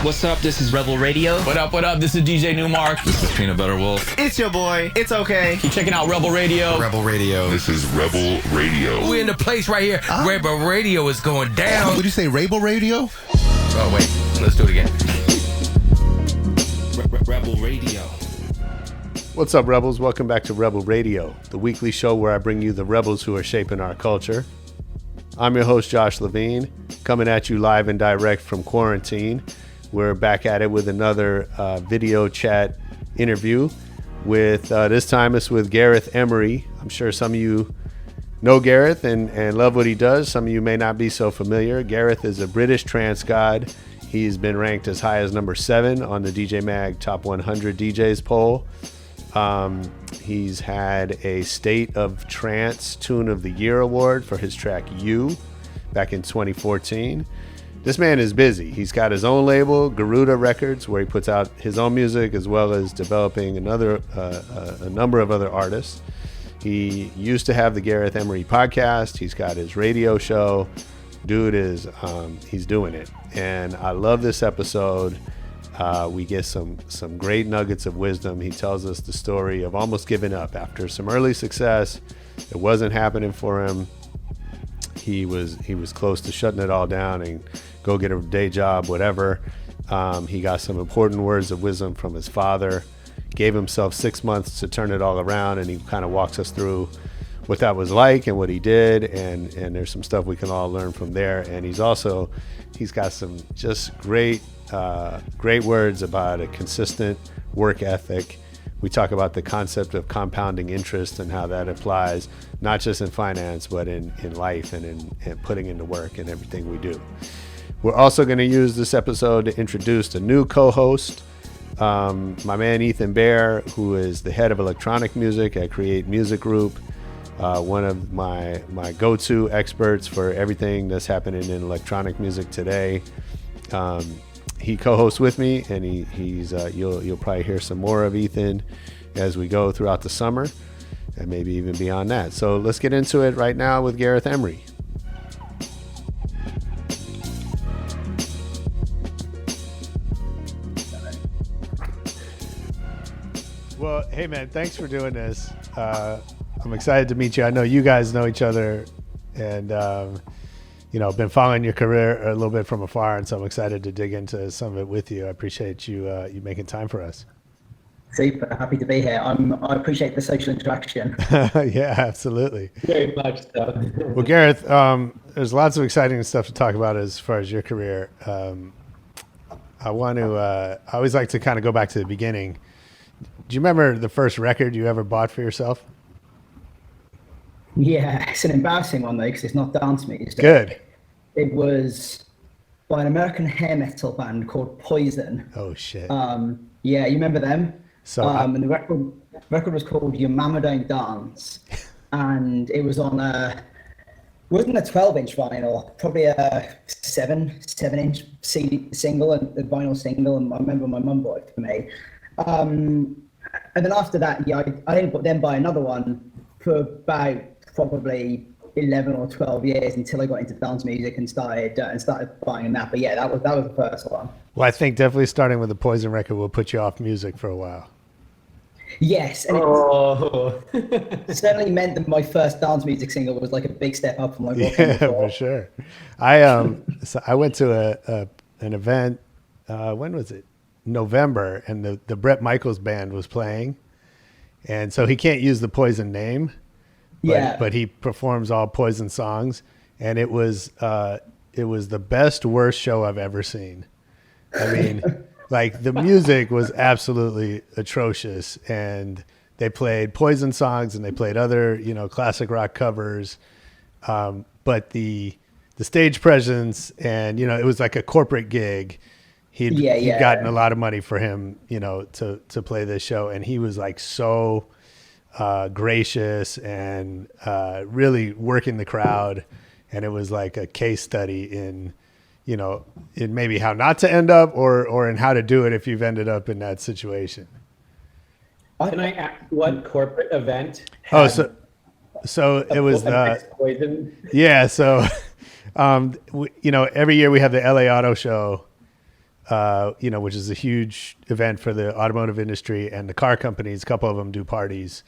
What's up? This is Rebel Radio. What up? What up? This is DJ Newmark. This is Peanut Butter Wolf. It's your boy. It's okay. Keep checking out Rebel Radio. Rebel Radio. This is Rebel Radio. We're in the place right here. Rebel Radio is going down. Would you say Rebel Radio? Oh, wait. Let's do it again. Rebel Radio. What's up, Rebels? Welcome back to Rebel Radio, the weekly show where I bring you the rebels who are shaping our culture. I'm your host, Josh Levine, coming at you live and direct from quarantine. We're back at it with another video chat interview with, this time it's with Gareth Emery. I'm sure some of you know Gareth and love what he does. Some of you may not be so familiar. Gareth is a British trance god. He's been ranked as high as number 7 on the DJ Mag Top 100 DJs poll. He's had a State of Trance Tune of the Year award for his track You back in 2014. This man is busy. He's got his own label, Garuda Records, where he puts out his own music as well as developing a number of other artists. He used to have the Gareth Emery podcast. He's got his radio show. Dude is, he's doing it. And I love this episode. We get some great nuggets of wisdom. He tells us the story of almost giving up after some early success. It wasn't happening for him. He was close to shutting it all down and go get a day job, whatever. He got some important words of wisdom from his father, gave himself 6 months to turn it all around, and he kind of walks us through what that was like and what he did, and there's some stuff we can all learn from there. And he's got some just great words about a consistent work ethic. We talk about the concept of compounding interest and how that applies not just in finance but in life and in putting into work in everything we do. We're also going to use this episode to introduce a new co-host, my man Ethan Baer, who is the head of electronic music at Create Music Group, one of my go-to experts for everything that's happening in electronic music today. He co-hosts with me, and he's you'll probably hear some more of Ethan as we go throughout the summer and maybe even beyond that. So let's get into it right now with Gareth Emery. Well, hey man, thanks for doing this. I'm excited to meet you. I know you guys know each other, and been following your career a little bit from afar, and so I'm excited to dig into some of it with you. I appreciate you making time for us. Super, happy to be here. I appreciate the social interaction. Yeah, absolutely. Very much so. Well, Gareth, there's lots of exciting stuff to talk about as far as your career. I always like to kind of go back to the beginning. Do you remember the first record you ever bought for yourself? Yeah, it's an embarrassing one though, because it's not dance music. Good. It was by an American hair metal band called Poison. Oh shit. Yeah, you remember them? So and the record was called Your Mama Don't Dance, and it was on wasn't a 12-inch vinyl, probably a 7-inch CD single, and the vinyl single. And I remember my mum bought it for me. And then after that, yeah, I didn't then buy another one for about probably 11 or 12 years until I got into dance music and started buying that. But yeah, that was the first one. Well, I think definitely starting with the Poison record will put you off music for a while. Yes, and it certainly meant that my first dance music single was like a big step up from my vocal. Yeah, for sure. I went to an event. When was it? November, and the Bret Michaels band was playing, and so he can't use the Poison name. But he performs all Poison songs, and it was the best worst show I've ever seen. I mean, like the music was absolutely atrocious, and they played Poison songs and they played other classic rock covers, but the stage presence and it was like a corporate gig. He'd gotten a lot of money for him to play this show, and he was like so gracious and really working the crowd, and it was like a case study in in maybe how not to end up or in how to do it if you've ended up in that situation. Can I ask what corporate event? So it was Poison? Yeah. So, every year we have the LA Auto Show which is a huge event for the automotive industry and the car companies. A couple of them do parties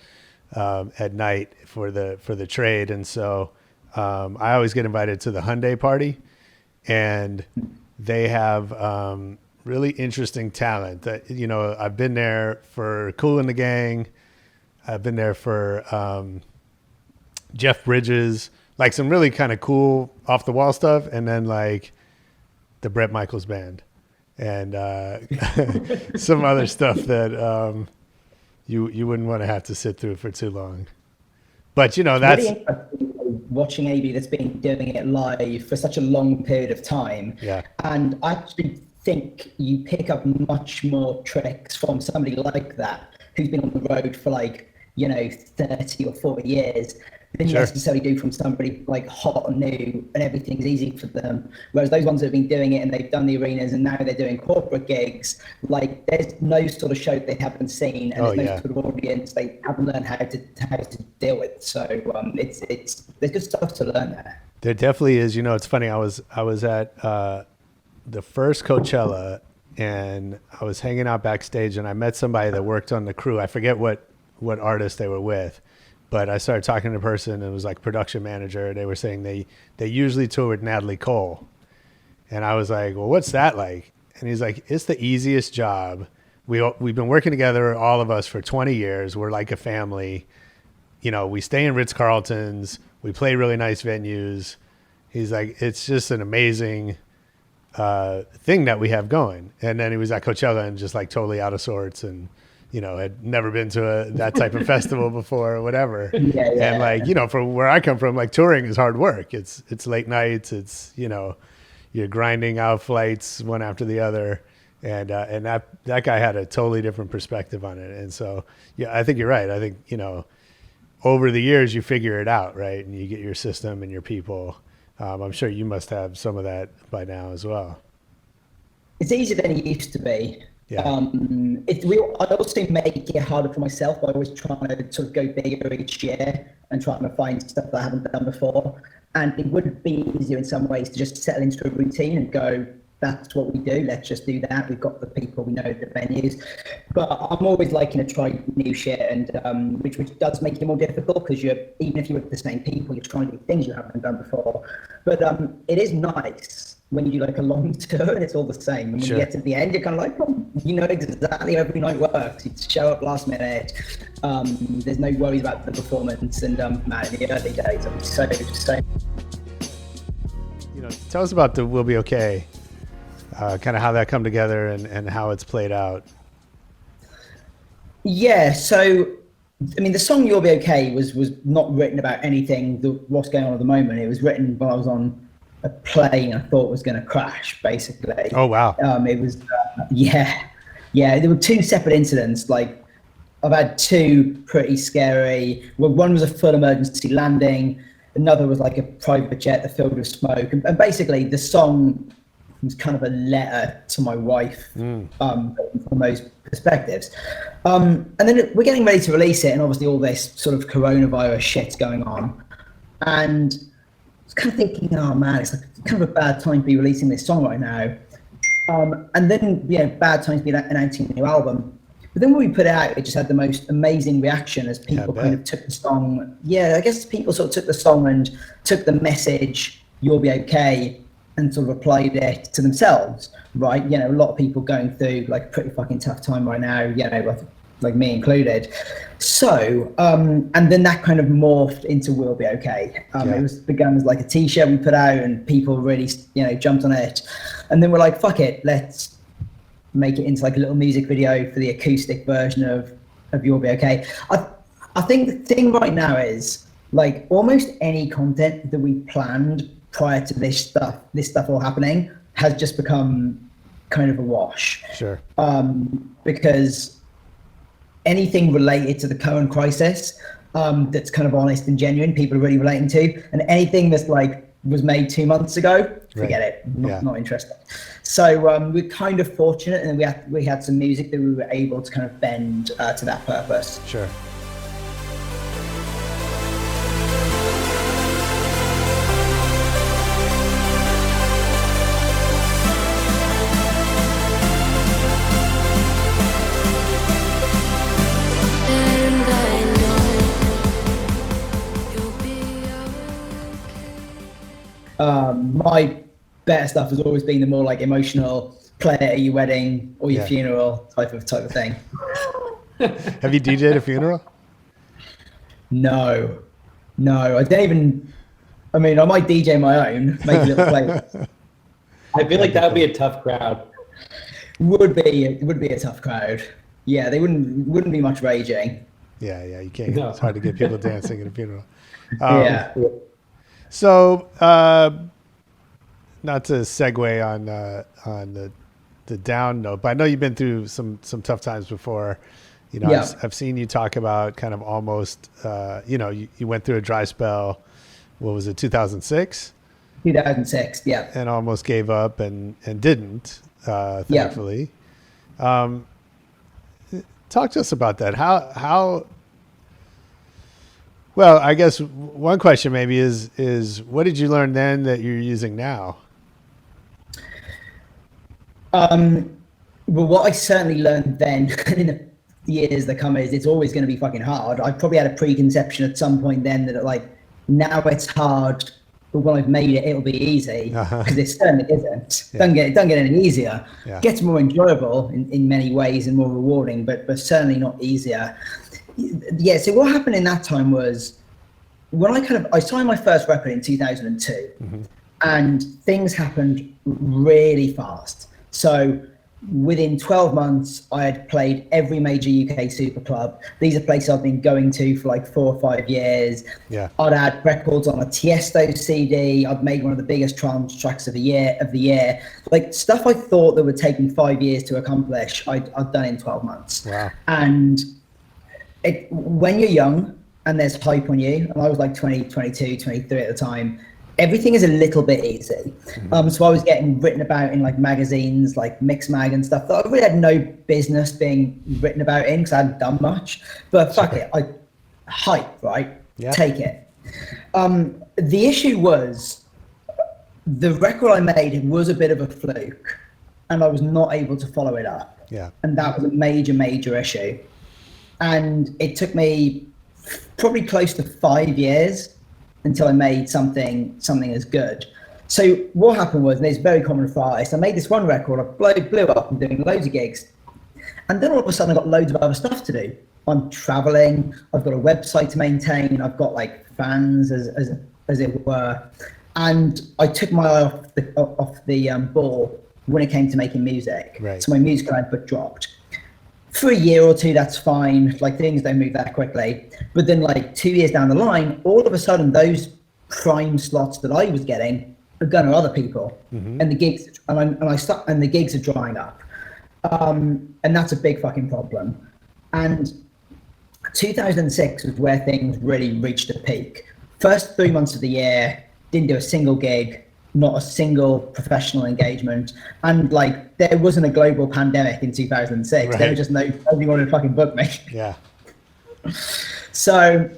at night for the trade. And so I always get invited to the Hyundai party, and they have really interesting talent. That I've been there for Kool and the Gang. I've been there for Jeff Bridges, like some really kind of cool off the wall stuff, and then like the Bret Michaels band and some other stuff that you wouldn't want to have to sit through for too long. But that's really watching AB that's been doing it live for such a long period of time. Yeah. And I actually think you pick up much more tricks from somebody like that who's been on the road for 30 or 40 years than you necessarily do from somebody like hot and new and everything's easy for them. Whereas those ones that have been doing it and they've done the arenas and now they're doing corporate gigs, like there's no sort of show they haven't seen and there's no sort of audience they haven't learned how to deal with. So it's there's good stuff to learn there. There definitely is. It's funny. I was at the first Coachella, and I was hanging out backstage, and I met somebody that worked on the crew. I forget what artist they were with, but I started talking to the person, and it was like production manager. They were saying they usually tour with Natalie Cole, and I was like, well, what's that like? And he's like, it's the easiest job. We've been working together, all of us, for 20 years. We're like a family. We stay in Ritz-Carltons. We play really nice venues. He's like, it's just an amazing thing that we have going. And then he was at Coachella and just like totally out of sorts, and had never been to that type of festival before or whatever. And like, from where I come from, like touring is hard work. It's late nights. It's, you're grinding out flights one after the other. And that guy had a totally different perspective on it. And so, yeah, I think you're right. I think, over the years you figure it out, right? And you get your system and your people. I'm sure you must have some of that by now as well. It's easier than it used to be. Yeah. I also make it harder for myself by always trying to sort of go bigger each year and trying to find stuff that I haven't done before. And it would be easier in some ways to just settle into a routine and go, that's what we do. Let's just do that. We've got the people, we know the venues. But I'm always liking to try new shit, and which does make it more difficult because even if you're with the same people, you're trying to do things you haven't done before. But it is nice when you do like a long tour and it's all the same. And when you get to the end, you're kind of like, exactly how every night works. You show up last minute. There's no worries about the performance. And in the early days, I'm so. Tell us about the Youll Be Okay. Kind of how that come together and how it's played out. Yeah, so the song "You'll Be Okay" was not written about anything what's going on at the moment. It was written while I was on a plane I thought was going to crash, basically. Oh wow! It was yeah. There were two separate incidents. Like I've had two pretty scary. Well, one was a full emergency landing. Another was like a private jet that filled with smoke, and basically the song was kind of a letter to my wife from those perspectives. And then we're getting ready to release it, and obviously all this sort of coronavirus shit's going on. And I was kind of thinking, oh man, it's like kind of a bad time to be releasing this song right now. And then, bad time to be announcing a new album. But then when we put it out, it just had the most amazing reaction as people kind of took the song. Yeah, I guess people sort of took the song and took the message, "You'll Be Okay," and sort of applied it to themselves, right? A lot of people going through like a pretty fucking tough time right now, like me included. So, and then that kind of morphed into "You'll Be Okay." It began as like a t-shirt we put out and people really, jumped on it. And then we're like, fuck it, let's make it into like a little music video for the acoustic version of "You'll Be Okay." I think the thing right now is like almost any content that we planned prior to this stuff all happening has just become kind of a wash. Sure. Because anything related to the current crisis that's kind of honest and genuine, people are really relating to, and anything that's like was made 2 months ago, forget it, not interested. So we're kind of fortunate, and we had some music that we were able to kind of bend to that purpose. Sure. My better stuff has always been the more like emotional, play it at your wedding or your funeral type of thing. Have you DJ'd a funeral? No, I don't even. I mean, I might DJ my own, make a little playlist. I feel like that would be a tough crowd. Would be a tough crowd. Yeah, they wouldn't be much raging. Yeah, you can't. No. It's hard to get people dancing at a funeral. Yeah. So, not to segue on the down note, but I know you've been through some tough times before. You know, Yeah. I've seen you talk about kind of almost, you went through a dry spell. What was it, 2006? 2006. Yeah. And almost gave up and didn't, thankfully. Talk to us about that. How? Well, I guess one question maybe is what did you learn then that you're using now? Well, what I certainly learned then in the years that come is it's always going to be fucking hard. I probably had a preconception at some point then that like now it's hard, but when I've made it, it'll be easy because it certainly isn't. Yeah. Don't get any easier. Yeah. It gets more enjoyable in many ways and more rewarding, but certainly not easier. Yeah. So what happened in that time was when I signed my first record in 2002, and things happened really fast. So within 12 months, I had played every major UK super club. These are places I've been going to for like 4 or 5 years. Yeah. I'd had records on a Tiesto CD. I'd made one of the biggest trance tracks of the year. Like stuff I thought that would take me 5 years to accomplish, I'd done in 12 months. Wow. And when you're young and there's hype on you, and I was like 20, 22, 23 at the time, everything is a little bit easy. So I was getting written about in like magazines like Mix Mag and stuff that I really had no business being written about in because I hadn't done much. But fuck it, hype, right? Yeah. Take it. The issue was the record I made was a bit of a fluke and I was not able to follow it up. Yeah. And that was a major issue. And it took me probably close to 5 years until I made something as good. So what happened was, and it's very common for artists, I made this one record, I blew up, I'm doing loads of gigs. And then all of a sudden I got loads of other stuff to do. I'm traveling, I've got a website to maintain, I've got like fans as it were. And I took my eye off the ball when it came to making music. Right. So my musical output dropped. For a year or two, that's fine. Like things don't move that quickly. But then like 2 years down the line, all of a sudden those prime slots that I was getting are going to other people. And the gigs and the gigs are drying up. And that's a big fucking problem. And 2006 was where things really reached a peak. First 3 months of the year, didn't do a single gig, not a single professional engagement. And like there wasn't a global pandemic in 2006. Right. There was just nobody wanted to fucking book me. Yeah. So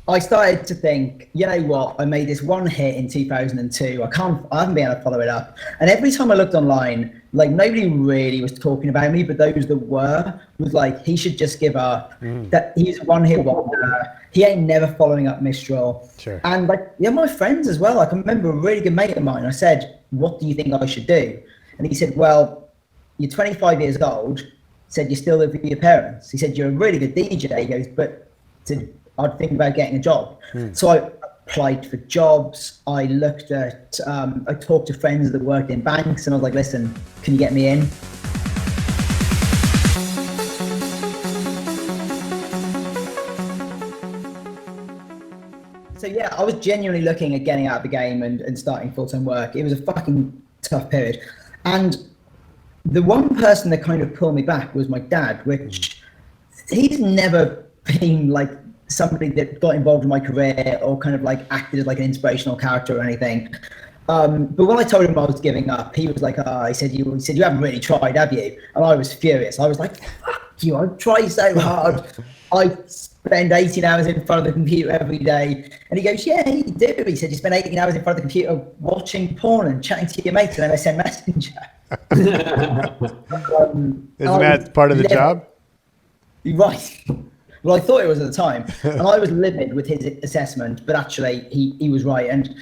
I started to think, you know what, I made this one hit in 2002. I haven't been able to follow it up. And every time I looked online, like nobody really was talking about me, but those that were was like, he should just give up. That he's a one hit wonder. He ain't never following up Mistral. Sure. And like, yeah, my friends as well. Like I remember a really good mate of mine, I said, what do you think I should do? And he said, well, you're 25 years old. He said, you still live with your parents. He said, you're a really good DJ. He goes, but I'd think about getting a job. So I applied for jobs. I looked at, I talked to friends that worked in banks and I was like, listen, can you get me in? So yeah, I was genuinely looking at getting out of the game and starting full-time work. It was a fucking tough period. And the one person that kind of pulled me back was my dad, which he's never been like somebody that got involved in my career or kind of like acted as like an inspirational character or anything. But when I told him I was giving up, he was like, he said, you haven't really tried, have you? And I was furious. I was like, fuck you, I try so hard. I spend 18 hours in front of the computer every day. And he goes, yeah, you do. He said, you spend 18 hours in front of the computer watching porn and chatting to your mates on MSN Messenger. Isn't that part of the job? Right. Well, I thought it was at the time. And I was livid with his assessment, but actually he was right. And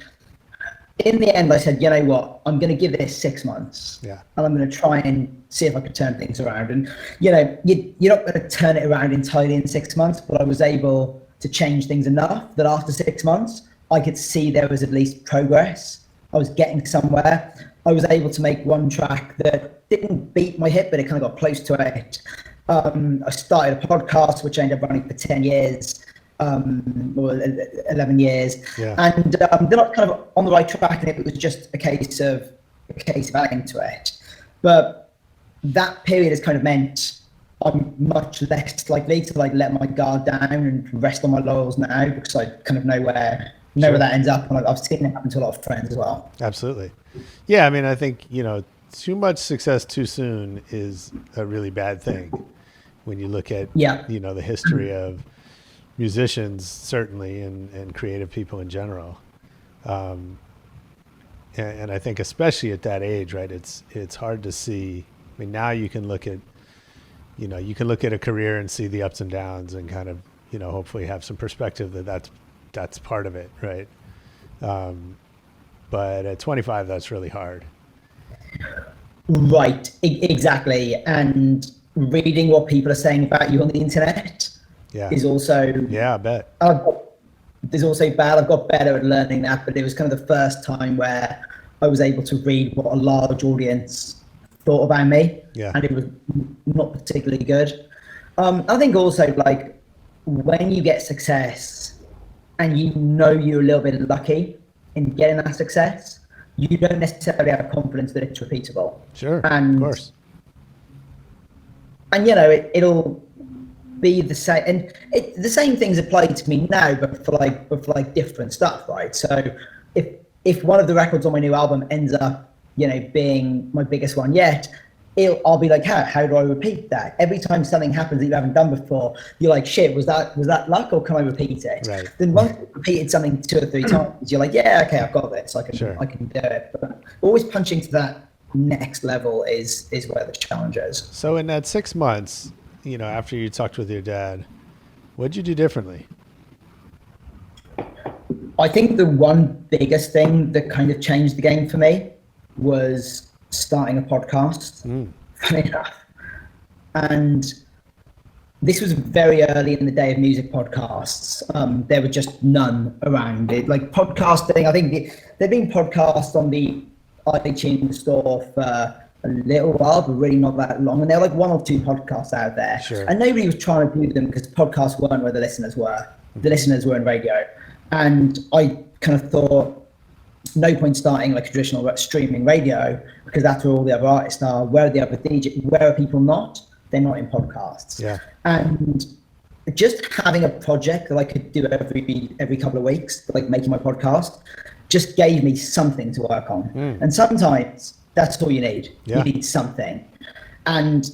in the end, I said, you know what, I'm going to give this 6 months. Yeah. And I'm going to try and see if I could turn things around. And, you know, you're not going to turn it around entirely in 6 months, but I was able to change things enough that after 6 months, I could see there was at least progress. I was getting somewhere. I was able to make one track that didn't beat my hit, but it kind of got close to it. I started a podcast, which I ended up running for 10 years. Or 11 years, and then I was kind of on the right track, and it was just a case of adding to it. But that period has kind of meant I'm much less likely to like let my guard down and rest on my laurels now, because I kind of know where that ends up, and I've seen it happen to a lot of friends as well. Absolutely, yeah. I mean, I think too much success too soon is a really bad thing when you look at the history of musicians, certainly, and creative people in general. And I think especially at that age, right, it's hard to see. I mean, now you can look at, a career and see the ups and downs and kind of, hopefully have some perspective that's part of it, right? But at 25, that's really hard. Right, exactly. And reading what people are saying about you on the internet is also... Yeah, I bet. There's also bad. I've got better at learning that, but it was kind of the first time where I was able to read what a large audience thought about me, and it was not particularly good. I think also, like, when you get success and you're a little bit lucky in getting that success, you don't necessarily have confidence that it's repeatable. Sure, and, of course. And it'll be the same, and the same things apply to me now, but for like different stuff, right? So if one of the records on my new album ends up, being my biggest one yet, I'll be like, how do I repeat that? Every time something happens that you haven't done before, you're like, shit, was that luck, or can I repeat it? Right. Then once you've repeated something 2 or 3 times, you're like, yeah, okay, I've got this. I can do it. But always punching to that next level is where the challenge is. So in that 6 months, after you talked with your dad, what'd you do differently? I think the one biggest thing that kind of changed the game for me was starting a podcast, funny enough. And this was very early in the day of music podcasts. There were just none around it. Like podcasting, I think there'd been podcasts on the iTunes store for a little while, but really not that long. And there were like 1 or 2 podcasts out there. Sure. And nobody was trying to do them because podcasts weren't where the listeners were. The listeners were in radio. And I kind of thought, no point starting like a traditional streaming radio, because that's where all the other artists are. Where are the other DJs? Where are people not? They're not in podcasts. Yeah. And just having a project that I could do every couple of weeks, like making my podcast, just gave me something to work on. And sometimes that's all you need. You need something. And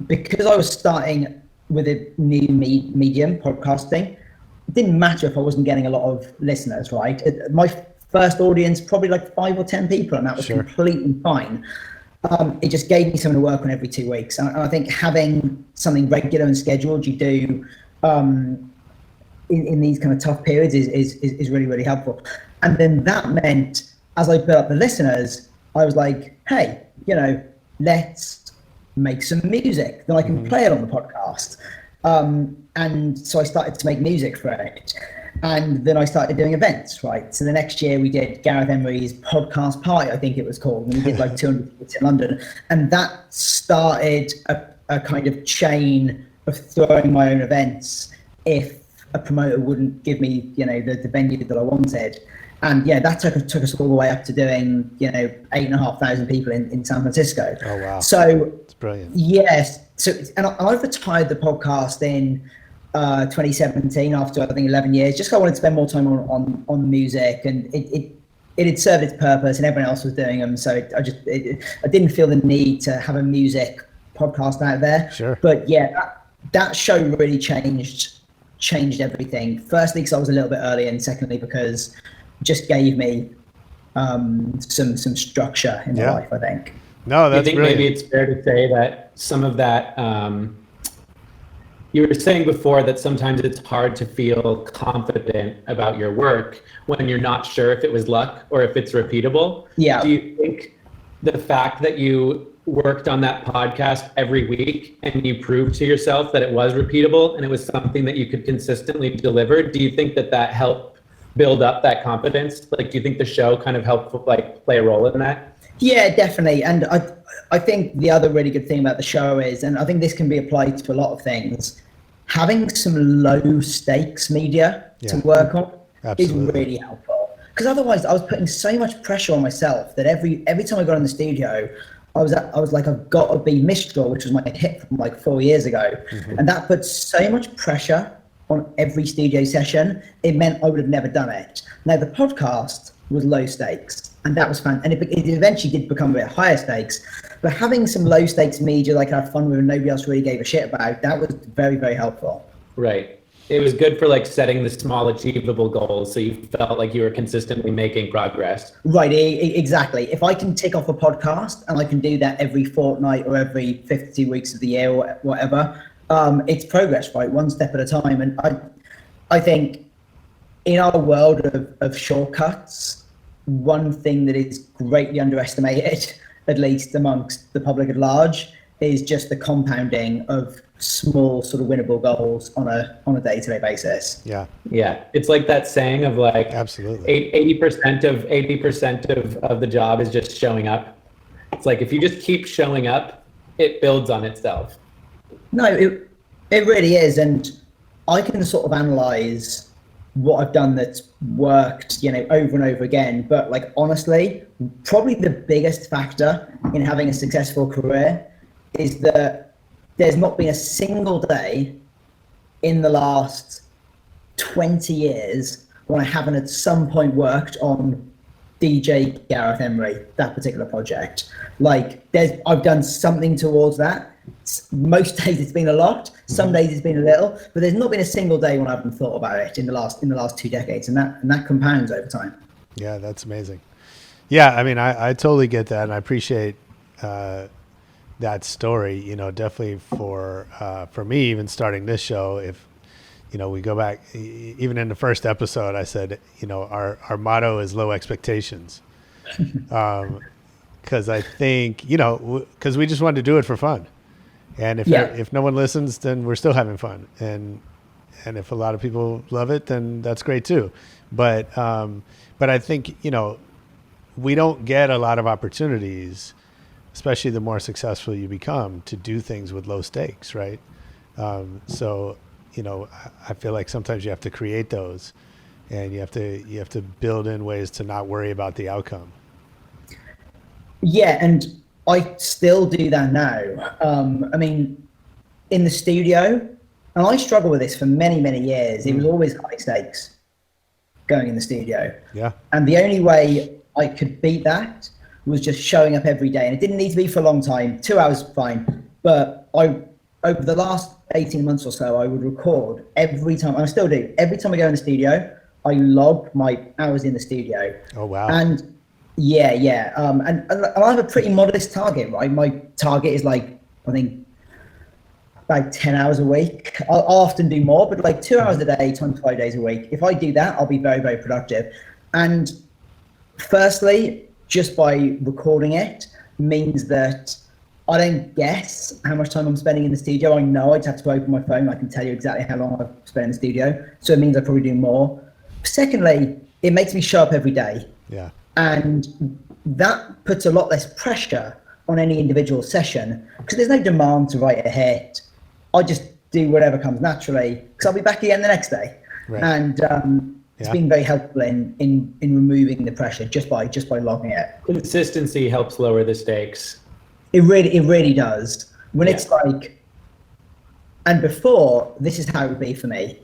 because I was starting with a new medium, podcasting, it didn't matter if I wasn't getting a lot of listeners, right? My first audience, probably like 5 or 10 people, and that was completely fine. It just gave me something to work on every 2 weeks. And I think having something regular and scheduled you do in these kind of tough periods is really, really helpful. And then that meant, as I built up the listeners, I was like, hey, let's make some music. Then I can play it on the podcast. And so I started to make music for it. And then I started doing events, right? So the next year we did Gareth Emery's podcast party, I think it was called. And we did like 200 gigs in London. And that started a kind of chain of throwing my own events if a promoter wouldn't give me, the venue that I wanted. And that took us all the way up to doing, 8,500 people in San Francisco. Oh, wow. So it's brilliant. Yes. So, and I've retired the podcast in 2017 after I think 11 years, just 'cause I wanted to spend more time on music, and it had served its purpose and everyone else was doing them. So I didn't feel the need to have a music podcast out there. Sure. But that show really changed everything. Firstly, because I was a little bit early, and secondly, because it just gave me some structure in my life, I think. No, that's I think brilliant. maybe it's fair to say that some of that, you were saying before that sometimes it's hard to feel confident about your work when you're not sure if it was luck or if it's repeatable. Yeah. Do you think the fact that you worked on that podcast every week and you proved to yourself that it was repeatable and it was something that you could consistently deliver, do you think that helped build up that confidence? Like, do you think the show kind of helped like play a role in that? Yeah, definitely. And I think the other really good thing about the show is, and I think this can be applied to a lot of things, having some low stakes media to work on is really helpful. Because otherwise I was putting so much pressure on myself that every time I got in the studio, I was like, I've got to be Mistral, which was my hit from like 4 years ago. And that put so much pressure on every studio session. It meant I would have never done it. Now the podcast was low stakes, and that was fun. And it eventually did become a bit higher stakes, but having some low stakes media like I had fun with and nobody else really gave a shit about, that was very, very helpful. Right. It was good for like setting the small achievable goals, so you felt like you were consistently making progress. Right, exactly. If I can tick off a podcast and I can do that every fortnight or every 52 weeks of the year or whatever, it's progress, right? One step at a time. And I think in our world of shortcuts, one thing that is greatly underestimated, at least amongst the public at large, is just the compounding of small sort of winnable goals on a day-to-day basis. Yeah. It's like that saying of like, absolutely, 80% of the job is just showing up. It's like, if you just keep showing up, it builds on itself. No, it really is. And I can sort of analyze what I've done that's worked, over and over again. But like, honestly, probably the biggest factor in having a successful career is that there's not been a single day in the last 20 years when I haven't at some point worked on DJ Gareth Emery, that particular project. Like, I've done something towards that. Most days it's been a lot, some days it's been a little, but there's not been a single day when I haven't thought about it in the last 2 decades, and that compounds over time. Yeah, that's amazing. Yeah, I mean, I totally get that, and I appreciate that story. Definitely for me, even starting this show, if we go back, even in the first episode, I said, our motto is low expectations, because I think because we just wanted to do it for fun. And if no one listens, then we're still having fun. And if a lot of people love it, then that's great too. But I think, we don't get a lot of opportunities, especially the more successful you become, to do things with low stakes, right? So, I feel like sometimes you have to create those, and you have to build in ways to not worry about the outcome. Yeah, and I still do that now. I mean, in the studio, and I struggled with this for many, many years. It was always high stakes going in the studio. Yeah. And the only way I could beat that was just showing up every day. And it didn't need to be for a long time. 2 hours, fine. But over the last 18 months or so, I would record every time, and I still do. Every time I go in the studio, I log my hours in the studio. Oh, wow. And yeah. And I have a pretty modest target, right? My target is like, I think, about 10 hours a week. I'll often do more, but like 2 hours a day, 25 days a week. If I do that, I'll be very, very productive. And firstly, just by recording it means that I don't guess how much time I'm spending in the studio. I know I just have to open my phone. I can tell you exactly how long I've spent in the studio. So it means I probably do more. Secondly, it makes me show up every day. Yeah. And that puts a lot less pressure on any individual session, because there's no demand to write a hit. I just do whatever comes naturally, because I'll be back again the next day. Right. And it's been very helpful in removing the pressure just by logging it. Consistency helps lower the stakes. It really does. When it's like, and before, this is how it would be for me.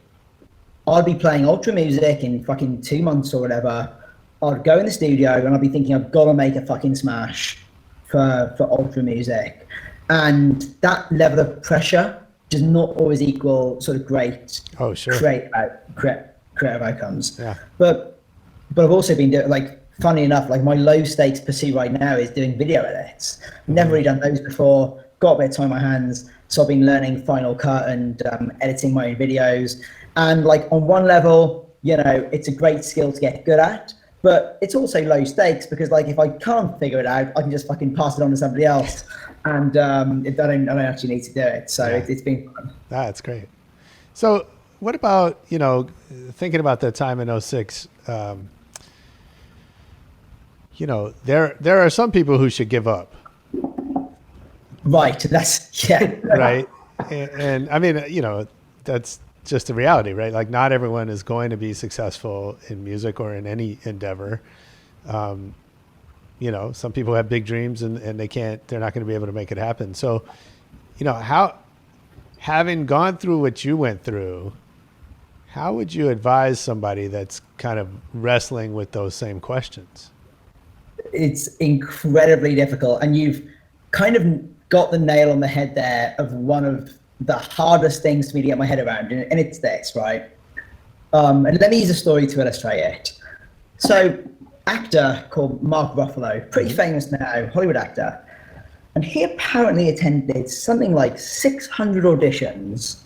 I'd be playing ultra music in fucking 2 months or whatever. I'd go in the studio and I'd be thinking, I've got to make a fucking smash for ultra music. And that level of pressure does not always equal sort of great creative outcomes. Yeah. But I've also been doing, like, funny enough, like my low stakes pursuit right now is doing video edits. Never really done those before. got a bit of time on my hands, so I've been learning Final Cut and editing my own videos. And like on one level, you know, it's a great skill to get good at, but it's also low stakes because like if I can't figure it out, I can just fucking pass it on to somebody else, and I don't actually need to do it. So it's been fun. That's great. So what about, you know, thinking about that time in 06, you know, there are some people who should give up. Right. That's Right. And I mean, you know, that's just the reality, right? Like not everyone is going to be successful in music or in any endeavor. You know, some people have big dreams and they're not going to be able to make it happen. So, you know, having gone through what you went through, how would you advise somebody that's kind of wrestling with those same questions? It's incredibly difficult, and you've kind of got the nail on the head there of one of the hardest things for me to get my head around, and it's this, right? And let me use a story to illustrate it. So, actor called Mark Ruffalo, pretty famous now, Hollywood actor, and he apparently attended something like 600 auditions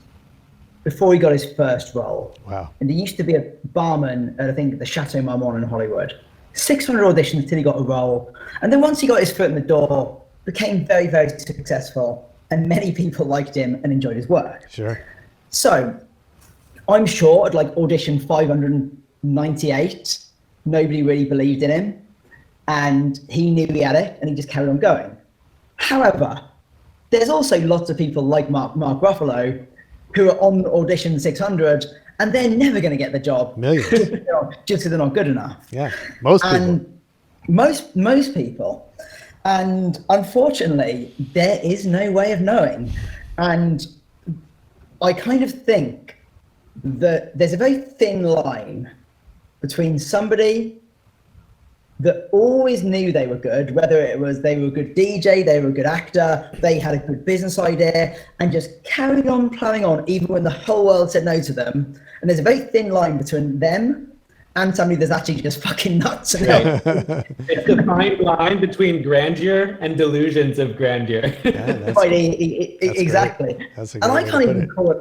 before he got his first role. Wow. And he used to be a barman at, I think, the Chateau Marmont in Hollywood. 600 auditions until he got a role. And then once he got his foot in the door, became very, very successful. And many people liked him and enjoyed his work. Sure. So I'm sure at like audition 598, nobody really believed in him. And he knew he had it and he just carried on going. However, there's also lots of people like Mark Ruffalo who are on audition 600 and they're never going to get the job. Millions. Just because they're not good enough. Yeah, most people. And most people. And unfortunately, there is no way of knowing. And I kind of think that there's a very thin line between somebody that always knew they were good, whether it was they were a good DJ, they were a good actor, they had a good business idea, and just carried on plowing on even when the whole world said no to them. And there's a very thin line between them and somebody that's actually just fucking nuts. Right. It's the fine line between grandeur and delusions of grandeur. Yeah, right, exactly. That's a and I great can't way to even put call it.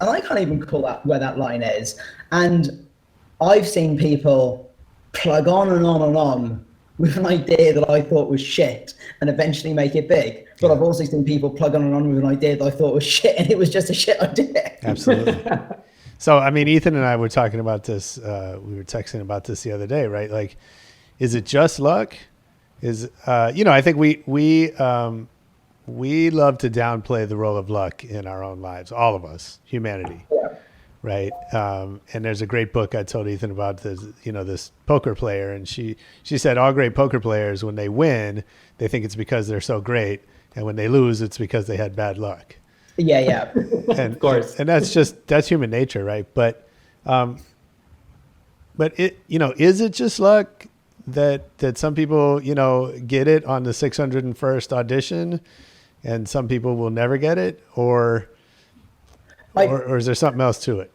And I can't even call that where that line is. And I've seen people plug on and on and on with an idea that I thought was shit and eventually make it big. But I've also seen people plug on and on with an idea that I thought was shit and it was just a shit idea. Absolutely. So, I mean, Ethan and I were talking about this, we were texting about this the other day, right? Like, is it just luck? I think we love to downplay the role of luck in our own lives, all of us, humanity. Yeah. Right. And there's a great book I told Ethan about this poker player. And she said all great poker players, when they win, they think it's because they're so great. And when they lose, it's because they had bad luck. Yeah. And, of course. And that's human nature. Right. But it, is it just luck that some people, get it on the 601st audition and some people will never get it, or is there something else to it?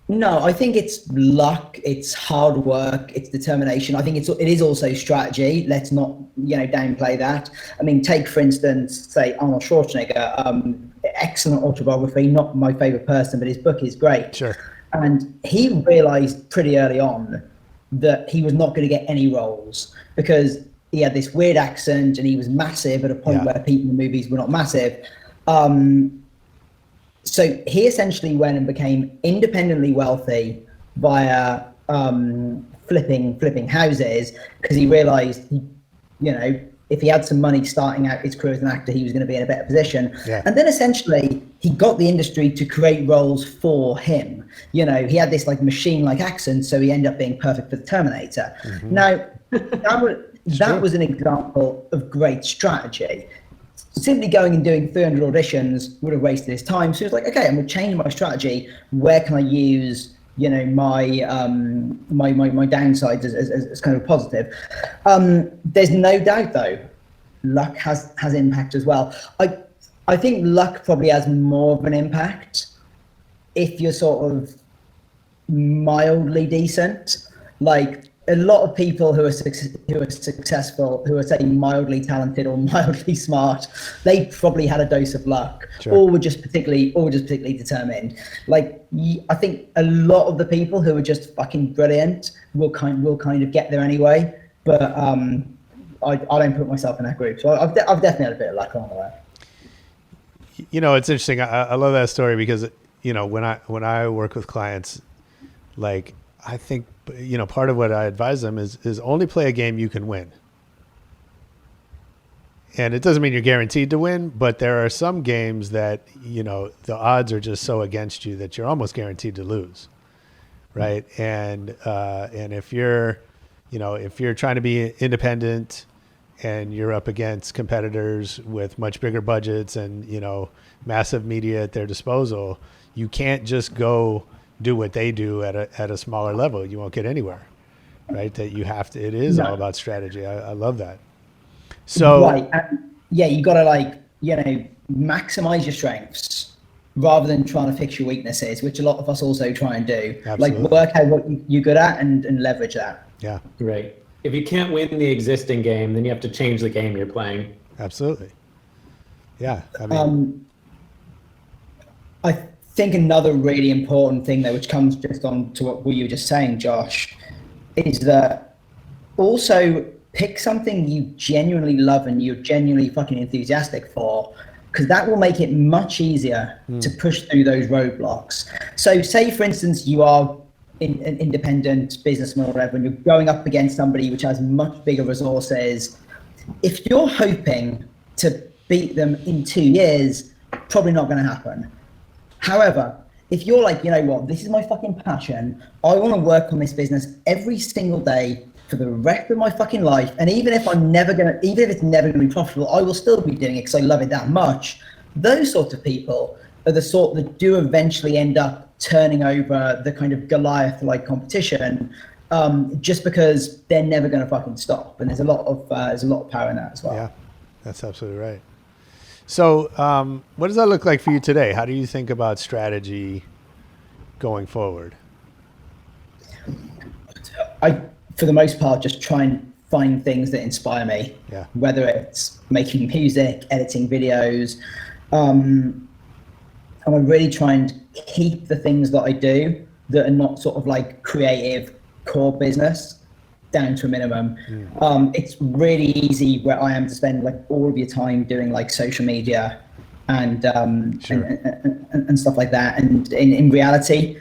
No, I think it's luck, it's hard work, it's determination. I think it is also strategy. Let's not, downplay that. I mean, take for instance, say Arnold Schwarzenegger, excellent autobiography, not my favorite person, but his book is great. Sure. And he realized pretty early on that he was not going to get any roles because he had this weird accent and he was massive at a point where people in movies were not massive. So he essentially went and became independently wealthy via flipping houses because he realized if he had some money starting out his career as an actor, he was going to be in a better position. Yeah. And then essentially he got the industry to create roles for him. He had this like machine-like accent, so he ended up being perfect for the Terminator. Mm-hmm. Now, that was an example of great strategy. Simply going and doing 300 auditions would have wasted his time. So he was like, okay, I'm going to change my strategy. Where can I use, my downsides as kind of positive? There's no doubt, though, luck has impact as well. I think luck probably has more of an impact if you're sort of mildly decent. Like a lot of people who are successful, who are say mildly talented or mildly smart, they probably had a dose of luck, or were just particularly determined. Like, I think a lot of the people who are just fucking brilliant will kind of get there anyway. But I don't put myself in that group, so I've definitely had a bit of luck along the way. You know, it's interesting. I love that story because, you know, when I work with clients, like, I think, you know, part of what I advise them is only play a game you can win. And it doesn't mean you're guaranteed to win, but there are some games that, you know, the odds are just so against you that you're almost guaranteed to lose. Right. And if you're trying to be independent and you're up against competitors with much bigger budgets and, you know, massive media at their disposal, you can't just go do what they do at a smaller level. You won't get anywhere, right? That you have to, it is all about strategy. I love that. So, right. Yeah, you got to, like, you know, maximize your strengths rather than trying to fix your weaknesses, which a lot of us also try and do. Absolutely. Like, work out what you're good at and leverage that. Yeah. Right. If you can't win the existing game, then you have to change the game you're playing. Absolutely. Yeah. I mean, I think another really important thing though, which comes just on to what you were just saying, Josh, is that also pick something you genuinely love and you're genuinely fucking enthusiastic for, because that will make it much easier to push through those roadblocks. So say, for instance, you are an independent businessman or whatever, and you're going up against somebody which has much bigger resources. If you're hoping to beat them in 2 years, probably not going to happen. However, if you're like, you know what, this is my fucking passion. I want to work on this business every single day for the rest of my fucking life. And even if it's never going to be profitable, I will still be doing it because I love it that much. Those sorts of people are the sort that do eventually end up turning over the kind of Goliath-like competition, just because they're never going to fucking stop. And there's a lot of power in that as well. Yeah, that's absolutely right. So what does that look like for you today? How do you think about strategy going forward? I, for the most part, just try and find things that inspire me, whether it's making music, editing videos. And I really try and keep the things that I do that are not sort of like creative core business down to a minimum. It's really easy where I am to spend like all of your time doing like social media and and stuff like that. And in reality,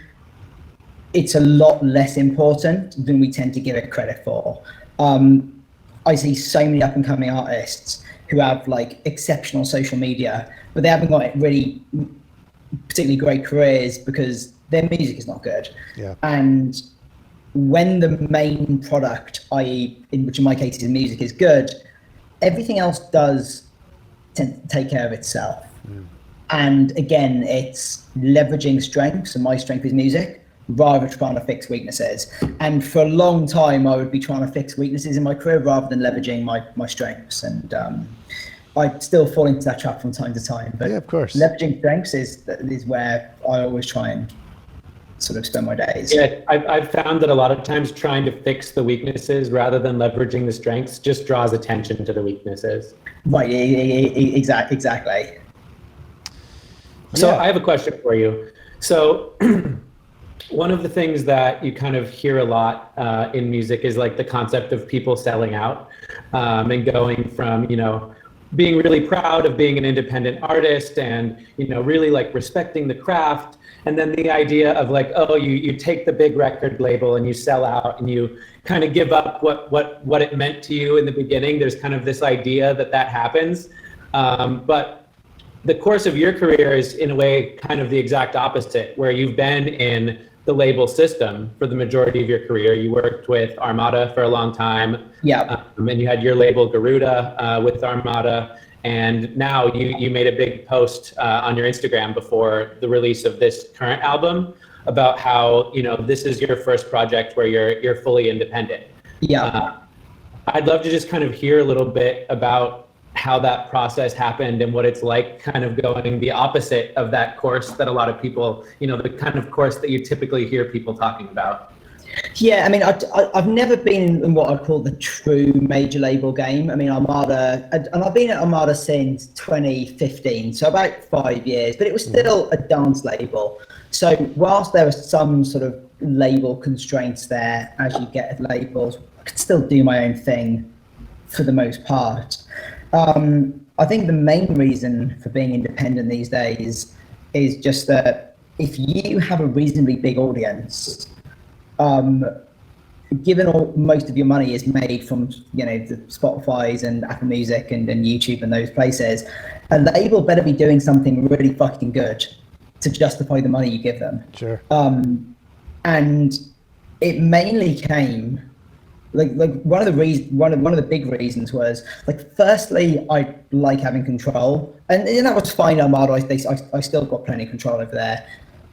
it's a lot less important than we tend to give it credit for. I see so many up and coming artists who have like exceptional social media, but they haven't got really particularly great careers because their music is not good. Yeah. And when the main product, i.e., which in my case is music, is good, everything else does tend to take care of itself. And again, it's leveraging strengths, and my strength is music, rather than trying to fix weaknesses. And for a long time, I would be trying to fix weaknesses in my career rather than leveraging my strengths. And I still fall into that trap from time to time. But yeah, of course. Leveraging strengths is where I always try and sort of spend my days. Yeah, I've found that a lot of times trying to fix the weaknesses rather than leveraging the strengths just draws attention to the weaknesses. Right, exactly. So I have a question for you. So one of the things that you kind of hear a lot in music is like the concept of people selling out and going from, you know, being really proud of being an independent artist and, you know, really like respecting the craft. And then the idea of like, oh, you take the big record label and you sell out and you kind of give up what it meant to you in the beginning. There's kind of this idea that happens. But the course of your career is in a way kind of the exact opposite, where you've been in the label system for the majority of your career. You worked with Armada for a long time. Yeah. And you had your label Garuda with Armada. And now you made a big post on your Instagram before the release of this current album about how, you know, this is your first project where you're fully independent. Yeah. I'd love to just kind of hear a little bit about how that process happened and what it's like kind of going the opposite of that course that a lot of people, you know, the kind of course that you typically hear people talking about. Yeah, I mean, I've never been in what I'd call the true major label game. I mean, Armada, and I've been at Armada since 2015, so about 5 years, but it was still a dance label. So whilst there were some sort of label constraints there, as you get at labels, I could still do my own thing for the most part. I think the main reason for being independent these days is just that if you have a reasonably big audience, given most of your money is made from, the Spotify's and Apple Music and YouTube and those places, a label better be doing something really fucking good to justify the money you give them. Sure. And it mainly came like one of the big reasons was, like, firstly, I like having control, and that was fine. Armada, I still got plenty of control over there,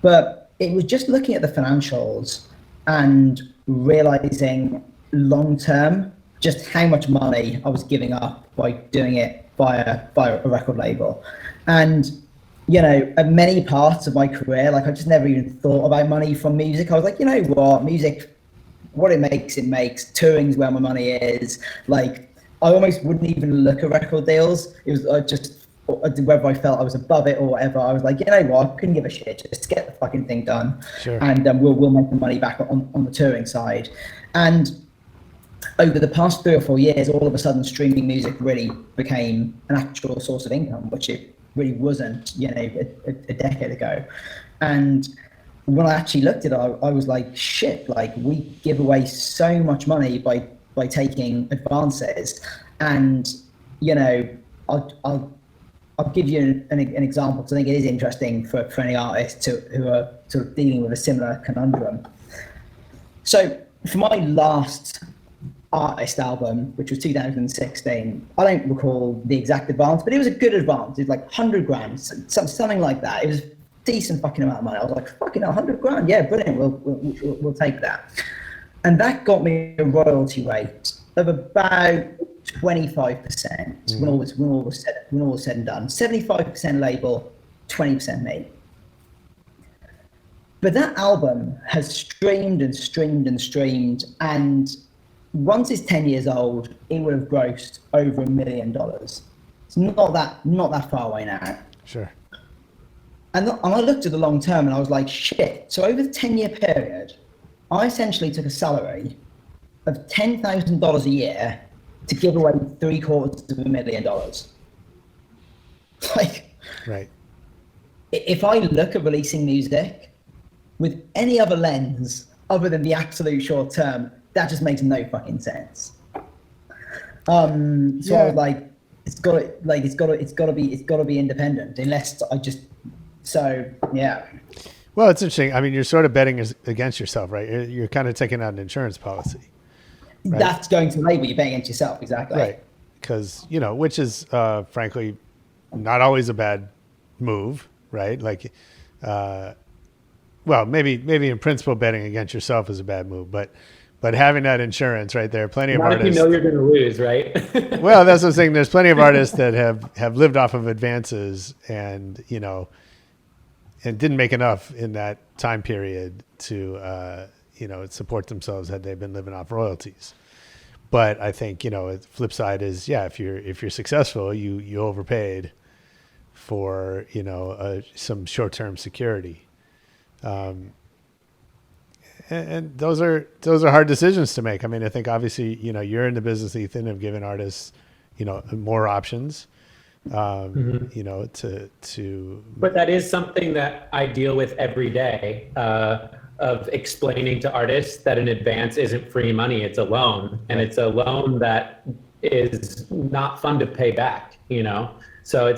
but it was just looking at the financials and realizing long term just how much money I was giving up by doing it via a record label. And at many parts of my career, like, I just never even thought about money from music. I was like, you know what, music, what it makes. Touring's where my money is. Like, I almost wouldn't even look at record deals. It was just whether I felt I was above it or whatever. I was like, you know what, I couldn't give a shit. Just get the fucking thing done. Sure. And we'll make the money back on the touring side. And over the past 3 or 4 years, all of a sudden, streaming music really became an actual source of income, which it really wasn't, a decade ago. And when I actually looked at it, I was like, shit, like, we give away so much money by taking advances. And, I'll give you an example, because I think it is interesting for any artists who are sort of dealing with a similar conundrum. So for my last artist album, which was 2016, I don't recall the exact advance, but it was a good advance. It was like 100 grand, something like that. It was a decent fucking amount of money. I was like, fucking 100 grand, yeah, brilliant, we'll take that. And that got me a royalty rate of about 25% when all was said and done. 75% label, 20% me. But that album has streamed and streamed and streamed, and once it's 10 years old, it would have grossed over $1 million. It's not that far away now. Sure. And I looked at the long term and I was like, shit. So over the 10-year period, I essentially took a salary of $10,000 a year to give away $750,000. Like, right. If I look at releasing music with any other lens other than the absolute short term, that just makes no fucking sense. So yeah. I was like, it's got to be independent, unless I just. So yeah. Well, it's interesting. I mean, you're sort of betting against yourself, right? You're kind of taking out an insurance policy. Right? That's going to label, you're betting against yourself, exactly. Right, because which is frankly not always a bad move, right? Like, well, maybe in principle betting against yourself is a bad move, but having that insurance right there, plenty of artists. If you know you're going to lose, right? Well, that's what I'm saying. There's plenty of artists that have lived off of advances and and didn't make enough in that time period to support themselves had they been living off royalties. But I think the flip side is, yeah, if you're successful, you overpaid for some short-term security. And those are hard decisions to make. I mean, I think obviously, you're in the business, Ethan, of giving artists, more options, to. But that is something that I deal with every day, of explaining to artists that an advance isn't free money, it's a loan, and it's a loan that is not fun to pay back, So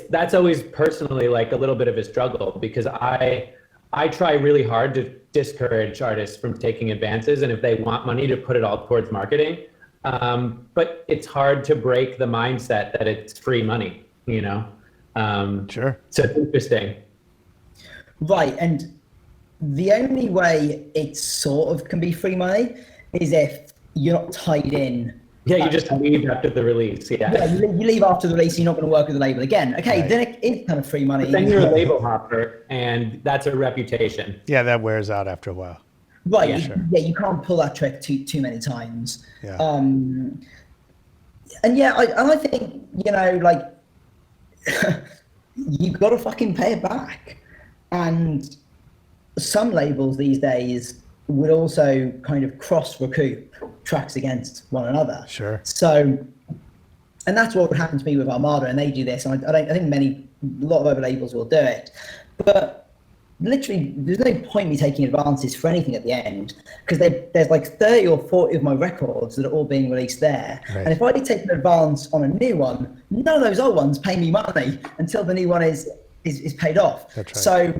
that's always personally like a little bit of a struggle, because I try really hard to discourage artists from taking advances, and if they want money, to put it all towards marketing. But it's hard to break the mindset that it's free money, Sure. So it's interesting. Right, and the only way it sort of can be free money is if you're not tied in. Yeah, you just leave after the release. Yeah, you leave after the release. You're not going to work with the label again. Okay, right. Then it is kind of free money. But then you're a label hopper, and that's a reputation. Yeah, that wears out after a while. Right. Yeah, sure. Yeah, you can't pull that trick too many times. Yeah. And yeah, I think, you know, like, you got to fucking pay it back. And some labels these days would also kind of cross-recoup tracks against one another. Sure. So, and that's what would happen to me with Armada, and they do this. And I think a lot of other labels will do it. But literally, there's no point me taking advances for anything at the end, because there's like 30 or 40 of my records that are all being released there. Right. And if I take an advance on a new one, none of those old ones pay me money until the new one is paid off. That's right.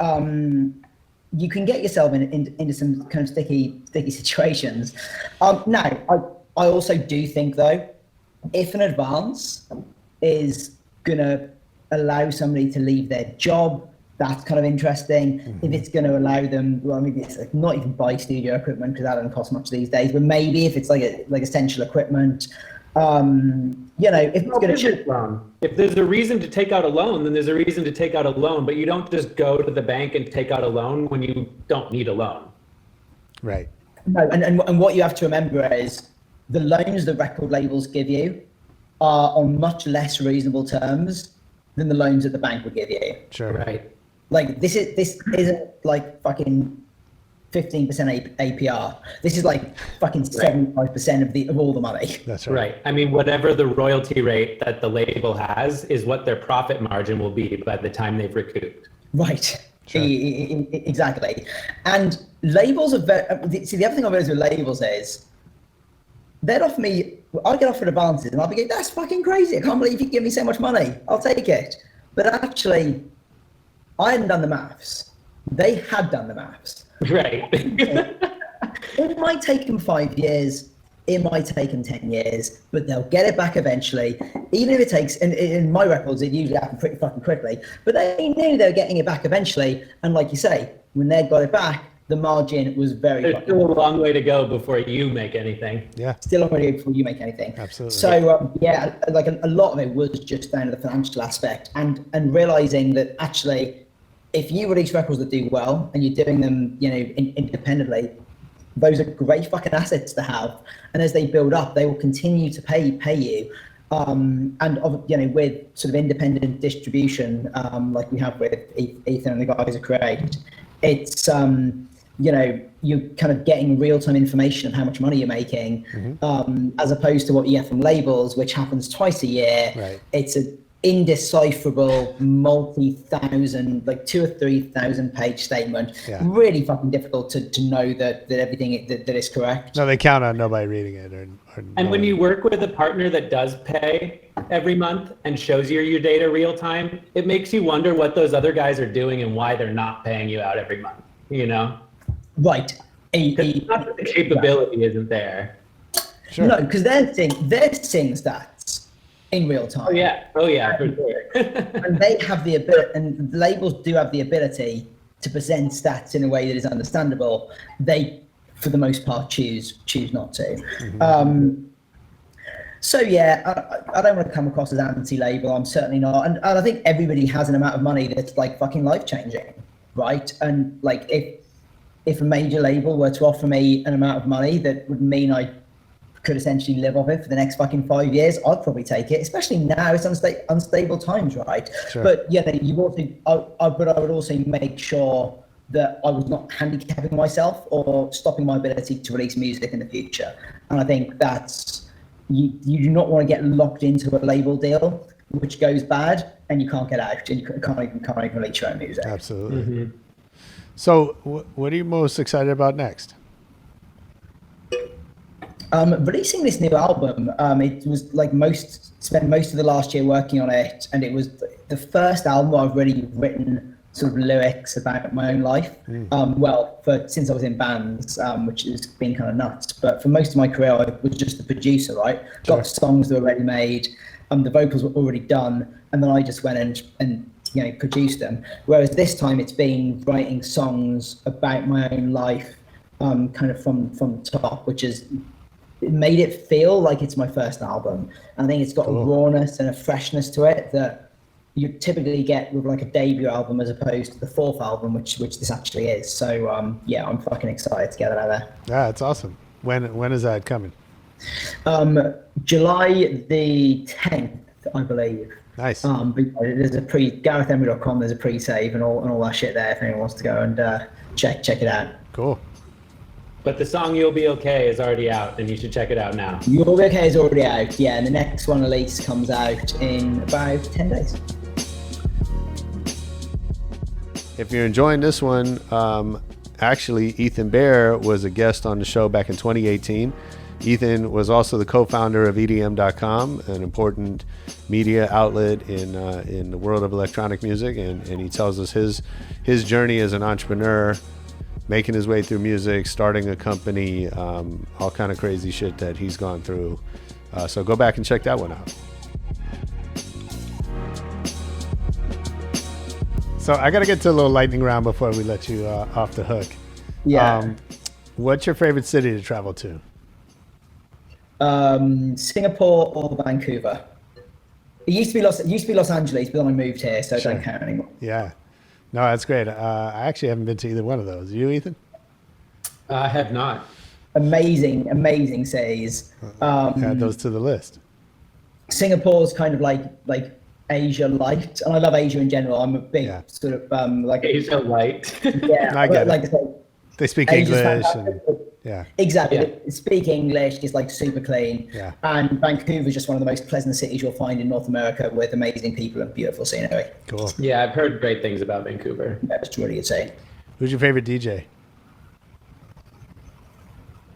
So you can get yourself into some kind of sticky situations. Now, I also do think, though, if an advance is going to allow somebody to leave their job, that's kind of interesting. Mm-hmm. If it's going to allow them, well, maybe it's like not even buy studio equipment, because that doesn't cost much these days. But maybe if it's like essential equipment, you know, if it's going to. If there's a reason to take out a loan, then there's a reason to take out a loan. But you don't just go to the bank and take out a loan when you don't need a loan. Right. No, and what you have to remember is the loans that record labels give you are on much less reasonable terms than the loans that the bank would give you. Sure. Right. Like this isn't like fucking 15% APR. This is like fucking 75% of all the money. That's right. Right. I mean, whatever the royalty rate that the label has is what their profit margin will be by the time they've recouped. Right. Sure. Exactly. And labels are very, see, the other thing I've noticed with labels is they'd offer me, I get offered advances and I'll be going, that's fucking crazy. I can't believe you give me so much money. I'll take it. But actually, I hadn't done the maths. They had done the maths. Right. It might take them 5 years. It might take them 10 years, but they'll get it back eventually. Even if it takes, and in my records, it usually happens pretty fucking quickly, but they knew they were getting it back eventually. And like you say, when they got it back, the margin was very. There's still a long way to go before you make anything. Yeah. Still a long way to go before you make anything. Absolutely. So yeah, like a lot of it was just down to the financial aspect and realizing that actually, if you release records that do well and you're doing them, you know, independently, those are great fucking assets to have. And as they build up, they will continue to pay you. And you know, with sort of independent distribution, like we have with Ethan and the guys at Create, it's you know, you're kind of getting real-time information of how much money you're making, as opposed to what you get from labels, which happens twice a year. Right. It's an indecipherable multi-thousand, like 2,000 or 3,000 page statement. Yeah. Really fucking difficult to know that everything that is correct. No, they count on nobody reading it. And when you work with a partner that does pay every month and shows you your data real time, it makes you wonder what those other guys are doing and why they're not paying you out every month, you know? Right. Not that the capability isn't there. Sure. No, because they're seeing stats in real time. Oh yeah, for sure. And they have the ability, and labels do have the ability to present stats in a way that is understandable. They, for the most part, choose not to. So yeah, I don't want to come across as anti-label. I'm certainly not, and I think everybody has an amount of money that's like fucking life-changing, right? And like if a major label were to offer me an amount of money that would mean I could essentially live off it for the next fucking 5 years, I'd probably take it, especially now it's unstable times, right? Sure. But yeah, you also, but I would also make sure that I was not handicapping myself or stopping my ability to release music in the future. And I think that's, you do not want to get locked into a label deal, which goes bad and you can't get out and you can't even release your own music. Absolutely. So what are you most excited about next? Releasing this new album, it was like spent most of the last year working on it, and it was the first album I've really written sort of lyrics about my own life. Well, since I was in bands, which has been kind of nuts, but for most of my career I was just the producer, right? Sure. Got songs that were already made, the vocals were already done, and then I just went and you know, produced them. Whereas this time it's been writing songs about my own life, kind of from the top, which is, it made it feel like it's my first album. And I think it's got a rawness and a freshness to it that you typically get with like a debut album as opposed to the fourth album, which this actually is. So I'm fucking excited to get that out there. Yeah, it's awesome. When is that coming? July the 10th, I believe. Nice. But there's a GarethEmery.com. There's a pre-save and all that shit there if anyone wants to go and check it out. Cool. But the song "You'll Be Okay" is already out, and you should check it out now. "You'll Be Okay" is already out, yeah, and the next one release comes out in about 10 days. If you're enjoying this one, actually, Ethan Baer was a guest on the show back in 2018. Ethan was also the co-founder of EDM.com, an important media outlet in the world of electronic music, and he tells us his journey as an entrepreneur, making his way through music, starting a company, all kind of crazy shit that he's gone through. So go back and check that one out. So I got to get to a little lightning round before we let you off the hook. Yeah. What's your favorite city to travel to? Singapore or Vancouver. It used to be Los Angeles, but then I moved here, so Sure. I don't count anymore. Yeah. No, that's great. I actually haven't been to either one of those. You, Ethan? I have not. Amazing cities. Add those to the list. Singapore's kind of like Asia light, and I love Asia in general. I'm a big sort of like Asia light. Yeah, I get like it. I say, They speak Asia's English. fantastic. Yeah. Exactly. Yeah. They speak English. It's like super clean. Yeah. And Vancouver is just one of the most pleasant cities you'll find in North America, with amazing people and beautiful scenery. Cool. Yeah, I've heard great things about Vancouver. That's really insane. Who's your favorite DJ?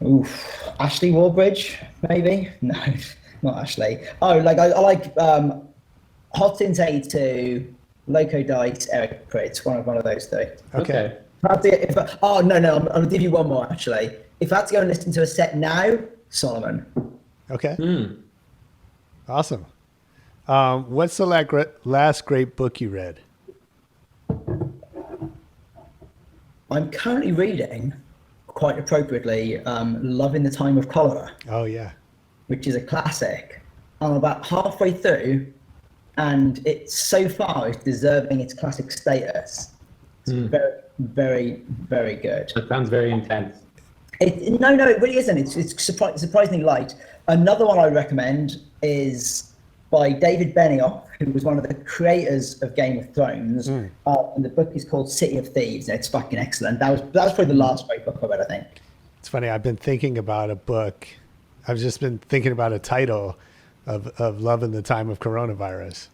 Oof, Ashley Warbridge, maybe? No, not Ashley. Oh, like I like Hot Since 82, Loco Dice, Eric Pritz, one of those three. Okay. I'm gonna give you one more actually. If I had to go and listen to a set now, Solomon. Okay. Awesome. What's the last great book you read? I'm currently reading, quite appropriately, Love in the Time of Cholera, Oh, yeah. which is a classic. I'm about halfway through, and it's so far it's deserving its classic status. It's very, very, very good. That sounds very intense. No, it really isn't. It's surprisingly light. Another one I recommend is by David Benioff, who was one of the creators of Game of Thrones. And the book is called City of Thieves, and it's fucking excellent. That was probably the last great book I read, I think. It's funny. I've been thinking about a book. I've just been thinking about a title of Love in the Time of Coronavirus.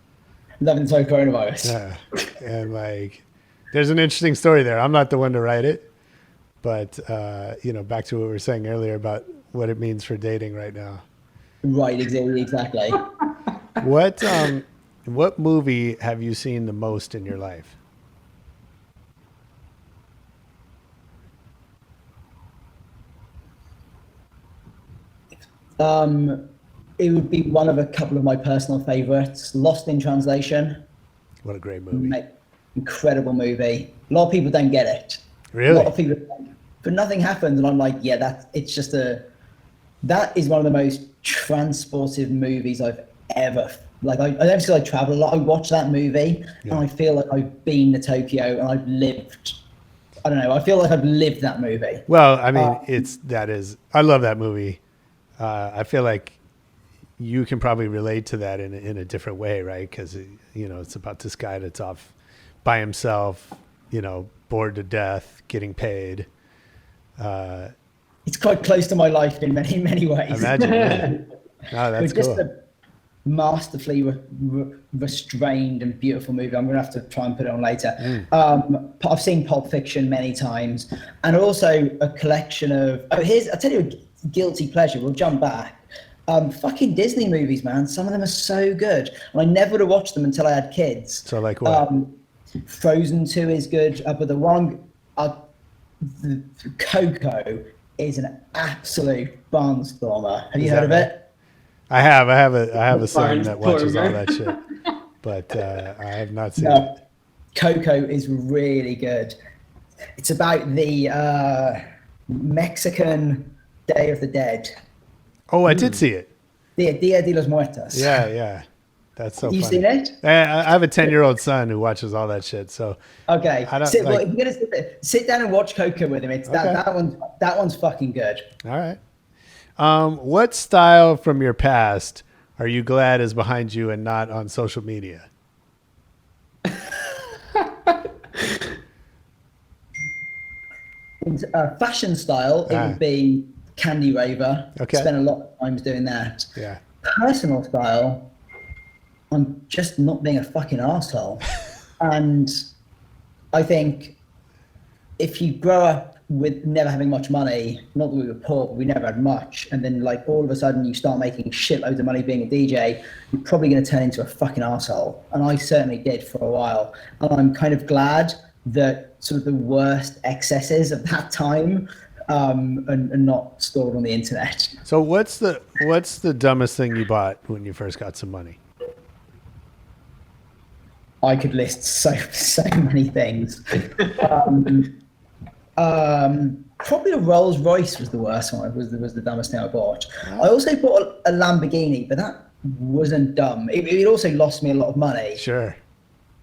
Love in the Time of Coronavirus. Yeah. And like, there's an interesting story there. I'm not the one to write it, but back to what we were saying earlier about what it means for dating right now. Right, exactly. What movie have you seen the most in your life? It would be one of a couple of my personal favorites. Lost in Translation. What a great movie. Incredible movie. A lot of people don't get it. Really? A lot of people don't. But nothing happens, and I'm like, yeah, that is one of the most transportive movies I've ever. Like, I don't feel like travel a lot. I watch that movie and I feel like I've been to Tokyo and I've lived. I don't know. I feel like I've lived that movie. Well, I mean, I love that movie. I feel like you can probably relate to that in a different way, right? Because it's about this guy that's off by himself, bored to death, getting paid. It's quite close to my life in many, many ways. Imagine. Yeah. Oh, that's just cool. a masterfully restrained and beautiful movie. I'm going to have to try and put it on later. I've seen Pulp Fiction many times, and also a collection of. I'll tell you a guilty pleasure. We'll jump back. Fucking Disney movies, man. Some of them are so good, and I never would have watched them until I had kids. So, like what? Frozen 2 is good, but the one, the Coco is an absolute barnstormer. Have you heard of it? I have a son that watches all that shit, but I have not seen it. Coco is really good. It's about the Mexican Day of the Dead. Oh, I did see it. Dia de los Muertos. Yeah. That's so You funny. seen it? I have a 10-year-old son who watches all that shit. So Okay. I don't, Well, if you're gonna sit down and watch Coco with him, it's Okay. that one's fucking good. all right. What style from your past are you glad is behind you and not on social media? In fashion style, it would be Candy Raver. Okay. Spent a lot of times doing that. Yeah. Personal style, I'm just not being a fucking arsehole. And I think if you grow up with never having much money, not that we were poor, but we never had much, and then like all of a sudden you start making shitloads of money being a DJ, you're probably going to turn into a fucking arsehole. And I certainly did for a while. And I'm kind of glad that sort of the worst excesses of that time and not stored on the internet. So what's the dumbest thing you bought when you first got some money? I could list so many things. Probably a Rolls Royce was the worst one. Was the dumbest thing I bought. I also bought a Lamborghini, but that wasn't dumb. It also lost me a lot of money. Sure.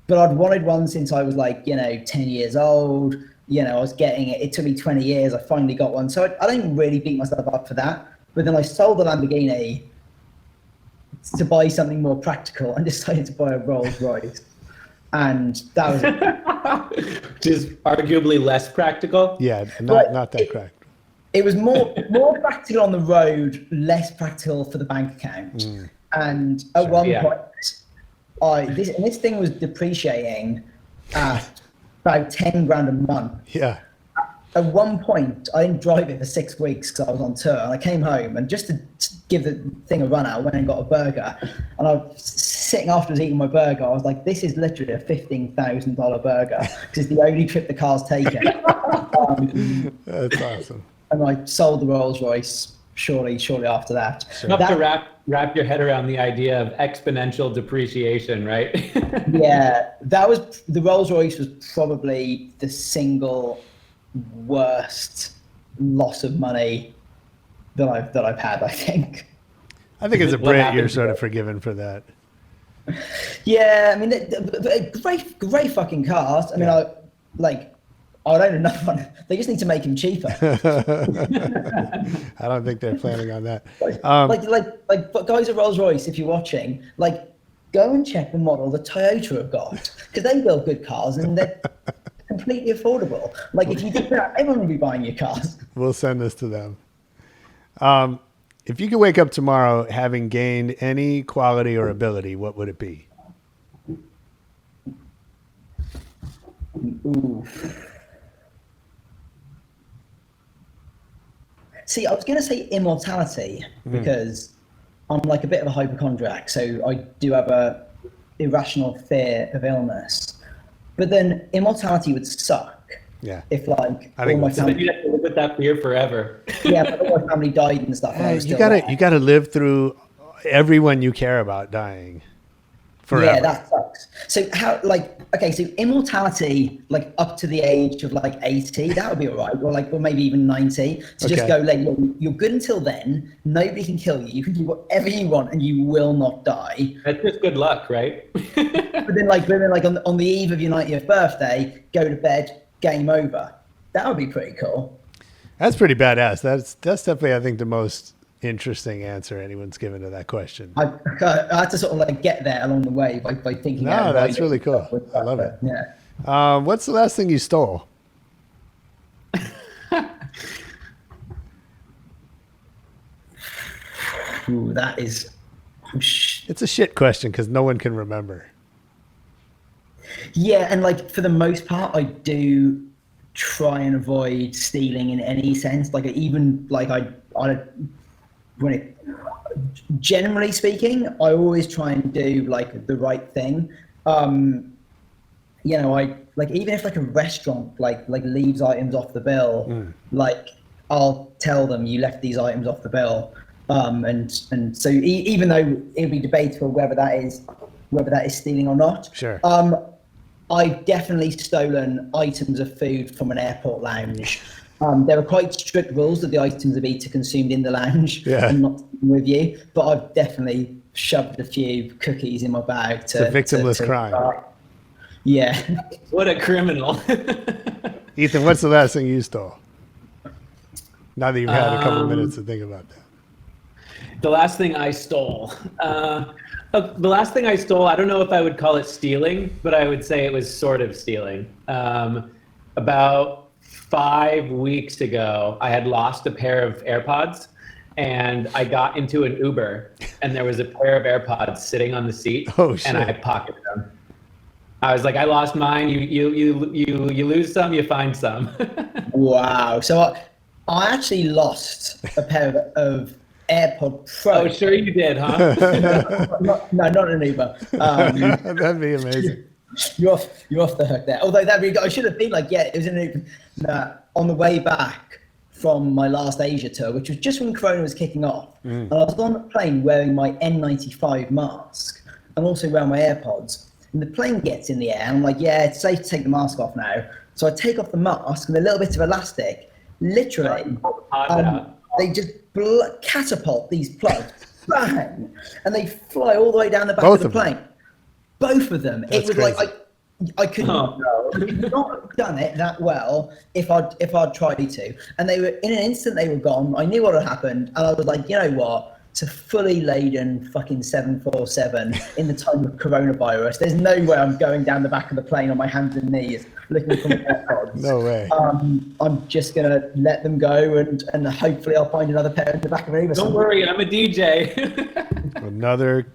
But I'd wanted one since I was like 10 years old. I was getting it. It took me 20 years. I finally got one. So I don't really beat myself up for that. But then I sold the Lamborghini to buy something more practical and decided to buy a Rolls Royce. And that was Which is arguably less practical. Yeah, not that correct. It was more practical on the road, less practical for the bank account. And at one point, this thing was depreciating at about 10 grand a month. Yeah. At one point, I didn't drive it for 6 weeks because I was on tour, and I came home, and just to give the thing a run out, I went and got a burger. And I was sitting afterwards eating my burger. I was like, this is literally a $15,000 burger because it's the only trip the car's taken. That's awesome. And I sold the Rolls Royce shortly after that. You have to wrap your head around the idea of exponential depreciation, right? Yeah, the Rolls Royce was probably the single worst loss of money that I've had, I think. I think as a Brit, you're sort of forgiven for that. Yeah, I mean, great fucking cars. I mean, I don't know another one. They just need to make them cheaper. I don't think they're planning on that. But guys at Rolls Royce, if you're watching, go and check the model that Toyota have got, because they build good cars and they're completely affordable. If you did that, everyone would be buying your cars. We'll send this to them. If you could wake up tomorrow having gained any quality or ability, what would it be? Ooh. See, I was going to say immortality because I'm a bit of a hypochondriac, so I do have a irrational fear of illness. But then immortality would suck. Yeah. If I think all my family, You have to live with that fear forever. yeah, but all my family died and stuff. And I was You still gotta you gotta live through everyone you care about dying forever. Yeah, that sucks. So so immortality, up to the age of 80, that would be all right, or maybe even 90. To just go, you're good until then. Nobody can kill you. You can do whatever you want, and you will not die. That's just good luck, right? But then, on the eve of your 90th birthday, go to bed, game over. That would be pretty cool. That's pretty badass. That's definitely, I think, the most interesting answer anyone's given to that question. I had to sort of get there along the way by thinking. No, that's really cool. I love it. Yeah. What's the last thing you stole? Ooh, that is. It's a shit question because no one can remember. Yeah, and for the most part, I do try and avoid stealing in any sense. Generally speaking, I always try and do the right thing. Even if a restaurant leaves items off the bill, I'll tell them you left these items off the bill. And so even though it'll be debatable whether that is stealing or not. Sure. I've definitely stolen items of food from an airport lounge. There are quite strict rules that the items of eat are consumed in the lounge and not with you. But I've definitely shoved a few cookies in my bag It's a victimless crime. Yeah. What a criminal. Ethan, what's the last thing you stole? Now that you've had a couple minutes to think about that. The last thing I stole. The last thing I stole, I don't know if I would call it stealing, but I would say it was sort of stealing. About 5 weeks ago, I had lost a pair of AirPods, and I got into an Uber, and there was a pair of AirPods sitting on the seat, and I pocketed them. I was like, I lost mine. You lose some, you find some. Wow. So I actually lost a pair of AirPod Pro. Oh, sure you did, huh? No, not an Uber. That'd be amazing. You're off the hook there. Although I should have been like, yeah, it was in an Uber on the way back from my last Asia tour, which was just when Corona was kicking off. And I was on the plane wearing my N95 mask and also wearing my AirPods. And the plane gets in the air, and I'm like, yeah, it's safe to take the mask off now. So I take off the mask and a little bit of elastic, literally, they just catapult these plugs, bang, and they fly all the way down the back of the plane. Both of them. That's it was crazy. like I could not have done it that well if I'd tried to. And they were in an instant, they were gone. I knew what had happened, and I was like, you know what? It's a fully laden fucking 747 in the time of coronavirus. There's no way I'm going down the back of the plane on my hands and knees looking for my AirPods. No way. I'm just going to let them go and hopefully I'll find another pair in the back of an Uber. Don't worry, I'm a DJ. Another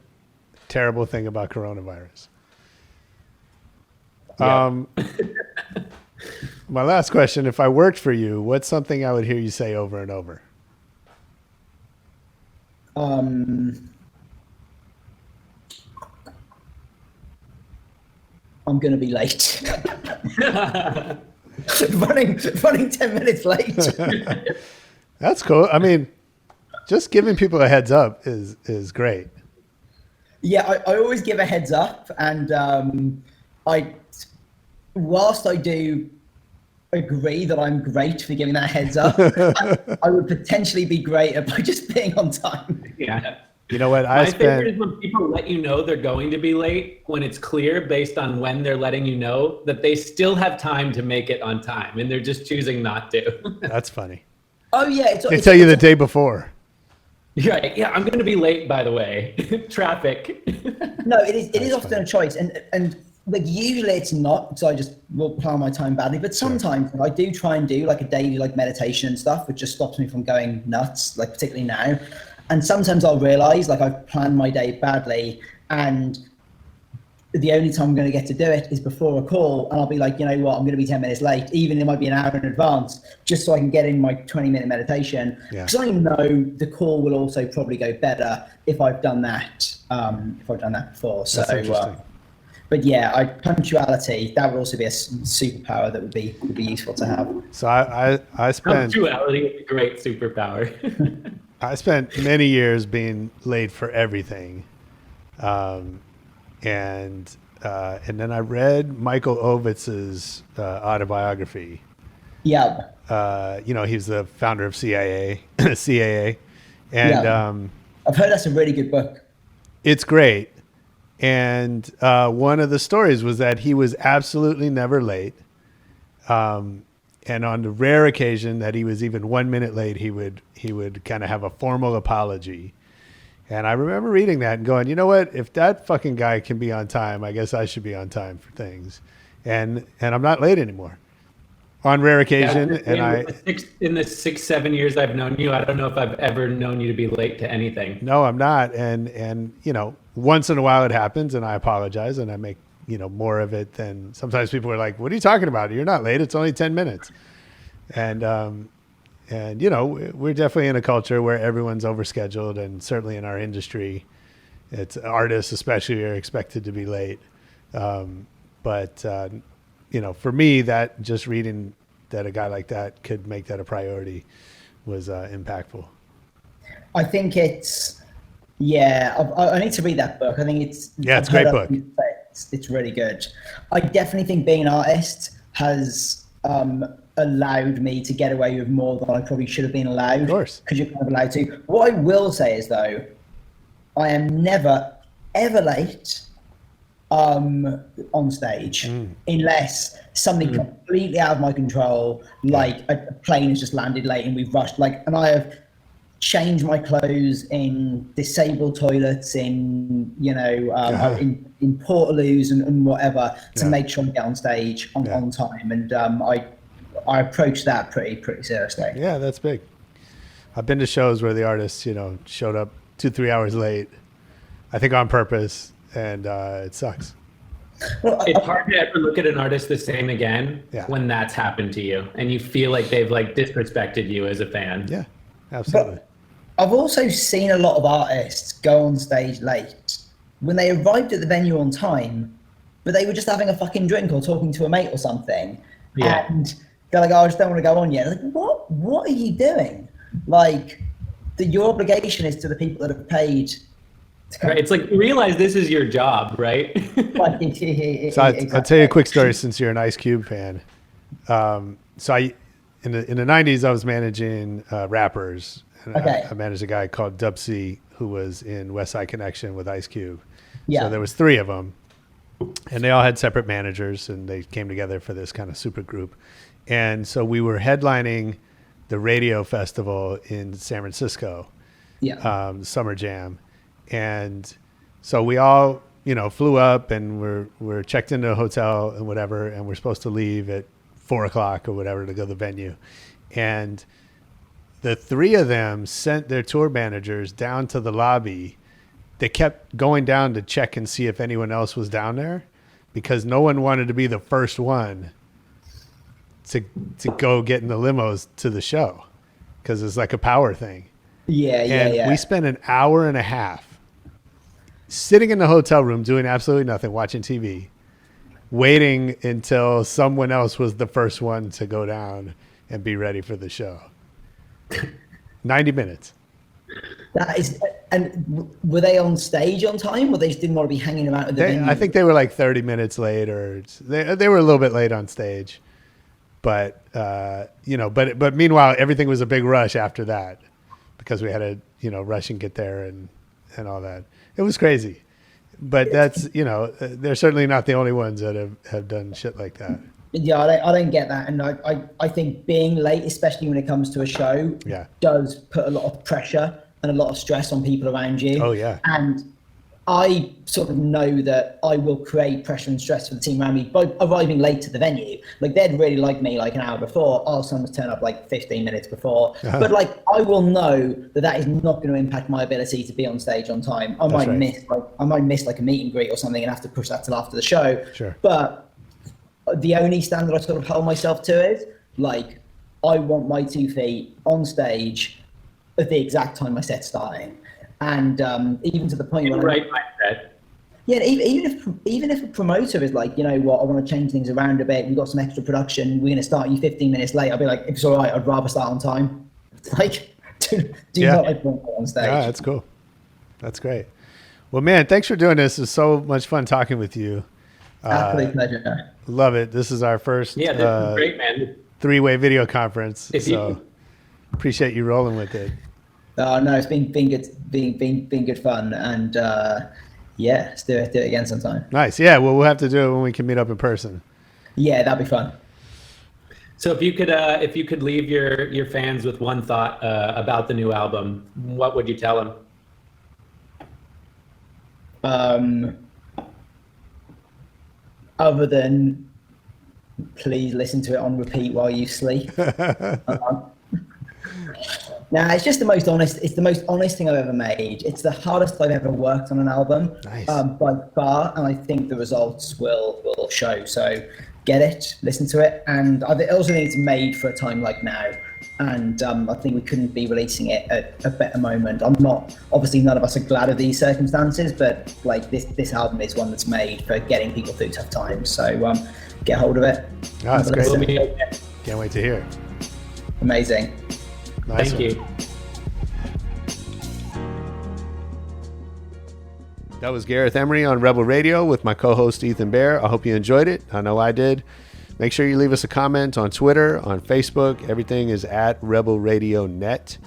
terrible thing about coronavirus. Yeah. My last question, if I worked for you, what's something I would hear you say over and over? I'm going to be late. running 10 minutes late. That's cool. I mean, just giving people a heads up is great. Yeah, I always give a heads up, and whilst I do agree that I'm great for giving that heads up, I would potentially be greater by just being on time. Yeah. You know what? My favorite is when people let you know they're going to be late when it's clear based on when they're letting you know that they still have time to make it on time and they're just choosing not to. That's funny. Oh yeah, they tell you the day before. Right. Yeah, I'm going to be late, by the way. Traffic. No, it is often a choice, and like usually it's not, so I just will plan my time badly. But sometimes I do try and do like a daily like meditation and stuff, which just stops me from going nuts, like particularly now. And sometimes I'll realize like I've planned my day badly, and the only time I'm going to get to do it is before a call, and I'll be like, you know what, I'm going to be 10 minutes late, even it might be an hour in advance, just so I can get in my 20-minute meditation. Because I know the call will also probably go better if I've done that. Before. So, but yeah, punctuality, that would also be a superpower that would be useful to have. So I spent punctuality is a great superpower. I spent many years being late for everything. And then I read Michael Ovitz's autobiography. Yeah. He's the founder of CAA. And I've heard that's a really good book. It's great. And one of the stories was that he was absolutely never late. And on the rare occasion that he was even 1 minute late, he would kind of have a formal apology. And I remember reading that and going, you know what? If that fucking guy can be on time, I guess I should be on time for things. And I'm not late anymore. On rare occasion, in the 6-7 years I've known you, I don't know if I've ever known you to be late to anything. No, I'm not. And once in a while it happens, and I apologize, and I make more of it than sometimes people are like, what are you talking about? You're not late. It's only 10 minutes. And we're definitely in a culture where everyone's overscheduled, and certainly in our industry, it's artists especially are expected to be late. But for me, that just reading that a guy like that could make that a priority was impactful. I think it's, I need to read that book. I think it's a great book. It's really good. I definitely think being an artist has allowed me to get away with more than I probably should have been allowed. Of course. Because you're kind of allowed to. What I will say is, though, I am never ever late on stage unless something completely out of my control, like a plane has just landed late and we've rushed, and I have changed my clothes in disabled toilets, in in portaloos and whatever to make sure I get on stage on time, and I approach that pretty seriously. Yeah, that's big. I've been to shows where the artists, showed up 2-3 hours late, I think on purpose, and it sucks. Well, it's hard to ever look at an artist the same again when that's happened to you and you feel like they've disrespected you as a fan. Yeah, absolutely. But I've also seen a lot of artists go on stage late when they arrived at the venue on time, but they were just having a fucking drink or talking to a mate or something. Yeah. And they're like, oh, I just don't want to go on yet. Like, what are you doing? Your obligation is to the people that have paid. Right. It's realize this is your job, right? So I'll tell you a quick story since you're an Ice Cube fan. So in the 90s, I was managing rappers. And I managed a guy called Dub C who was in West Side Connection with Ice Cube. Yeah. So there was 3 of them, and they all had separate managers, and they came together for this kind of super group. And so we were headlining the radio festival in San Francisco, Summer Jam. And so we all, flew up and we're checked into a hotel and whatever, and we're supposed to leave at 4:00 or whatever to go to the venue. And the 3 of them sent their tour managers down to the lobby. They kept going down to check and see if anyone else was down there because no one wanted to be the first one to go get in the limos to the show because it's like a power thing. Yeah. We spent an hour and a half sitting in the hotel room doing absolutely nothing, watching TV, waiting until someone else was the first one to go down and be ready for the show. 90 minutes. That is, and were they on stage on time, or they just didn't want to be hanging around at the venue? I think they were 30 minutes late, or they were a little bit late on stage. But but meanwhile, everything was a big rush after that because we had to rush and get there and all that. It was crazy, but that's they're certainly not the only ones that have done shit like that. Yeah, I don't get that, and I think being late, especially when it comes to a show, does put a lot of pressure and a lot of stress on people around you. Oh yeah, and I sort of know that I will create pressure and stress for the team around me by arriving late to the venue. They'd really like me an hour before. I'll sometimes turn up 15 minutes before. But I will know that is not going to impact my ability to be on stage on time. I might miss a meet and greet or something and have to push that till after the show. Sure. But the only standard I sort of hold myself to is I want my 2 feet on stage at the exact time my set's starting. And even to the point where mindset. Yeah, even if a promoter is like, I want to change things around a bit. We've got some extra production. We're going to start you 15 minutes late. I'll be like, if it's all right, I'd rather start on time. Do not on stage. Yeah, that's cool. That's great. Well, man, thanks for doing this. It's so much fun talking with you. Absolute pleasure. Love it. This is our first this is great, man. 3-way video conference. So appreciate you rolling with it. No, it's been good fun, and let's do it again sometime. Nice. Yeah, well, we'll have to do it when we can meet up in person. Yeah, that'd be fun. So if you could leave your fans with one thought about the new album, what would you tell them? Other than please listen to it on repeat while you sleep. It's just the most honest. It's the most honest thing I've ever made. It's the hardest I've ever worked on an album, by far, and I think the results will show. So get it, listen to it, and I also think it's made for a time like now. And I think we couldn't be releasing it at a better moment. Obviously none of us are glad of these circumstances, but this album is one that's made for getting people through tough times. So get hold of it. Oh, that's great. Can't wait to hear it. Amazing. Nice. Thank you. That was Gareth Emery on Rebel Radio with my co-host Ethan Baer. I hope you enjoyed it. I know I did. Make sure you leave us a comment on Twitter, on Facebook. Everything is at Rebel Radio Net.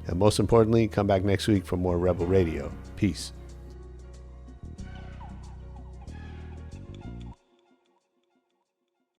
And most importantly, come back next week for more Rebel Radio. Peace.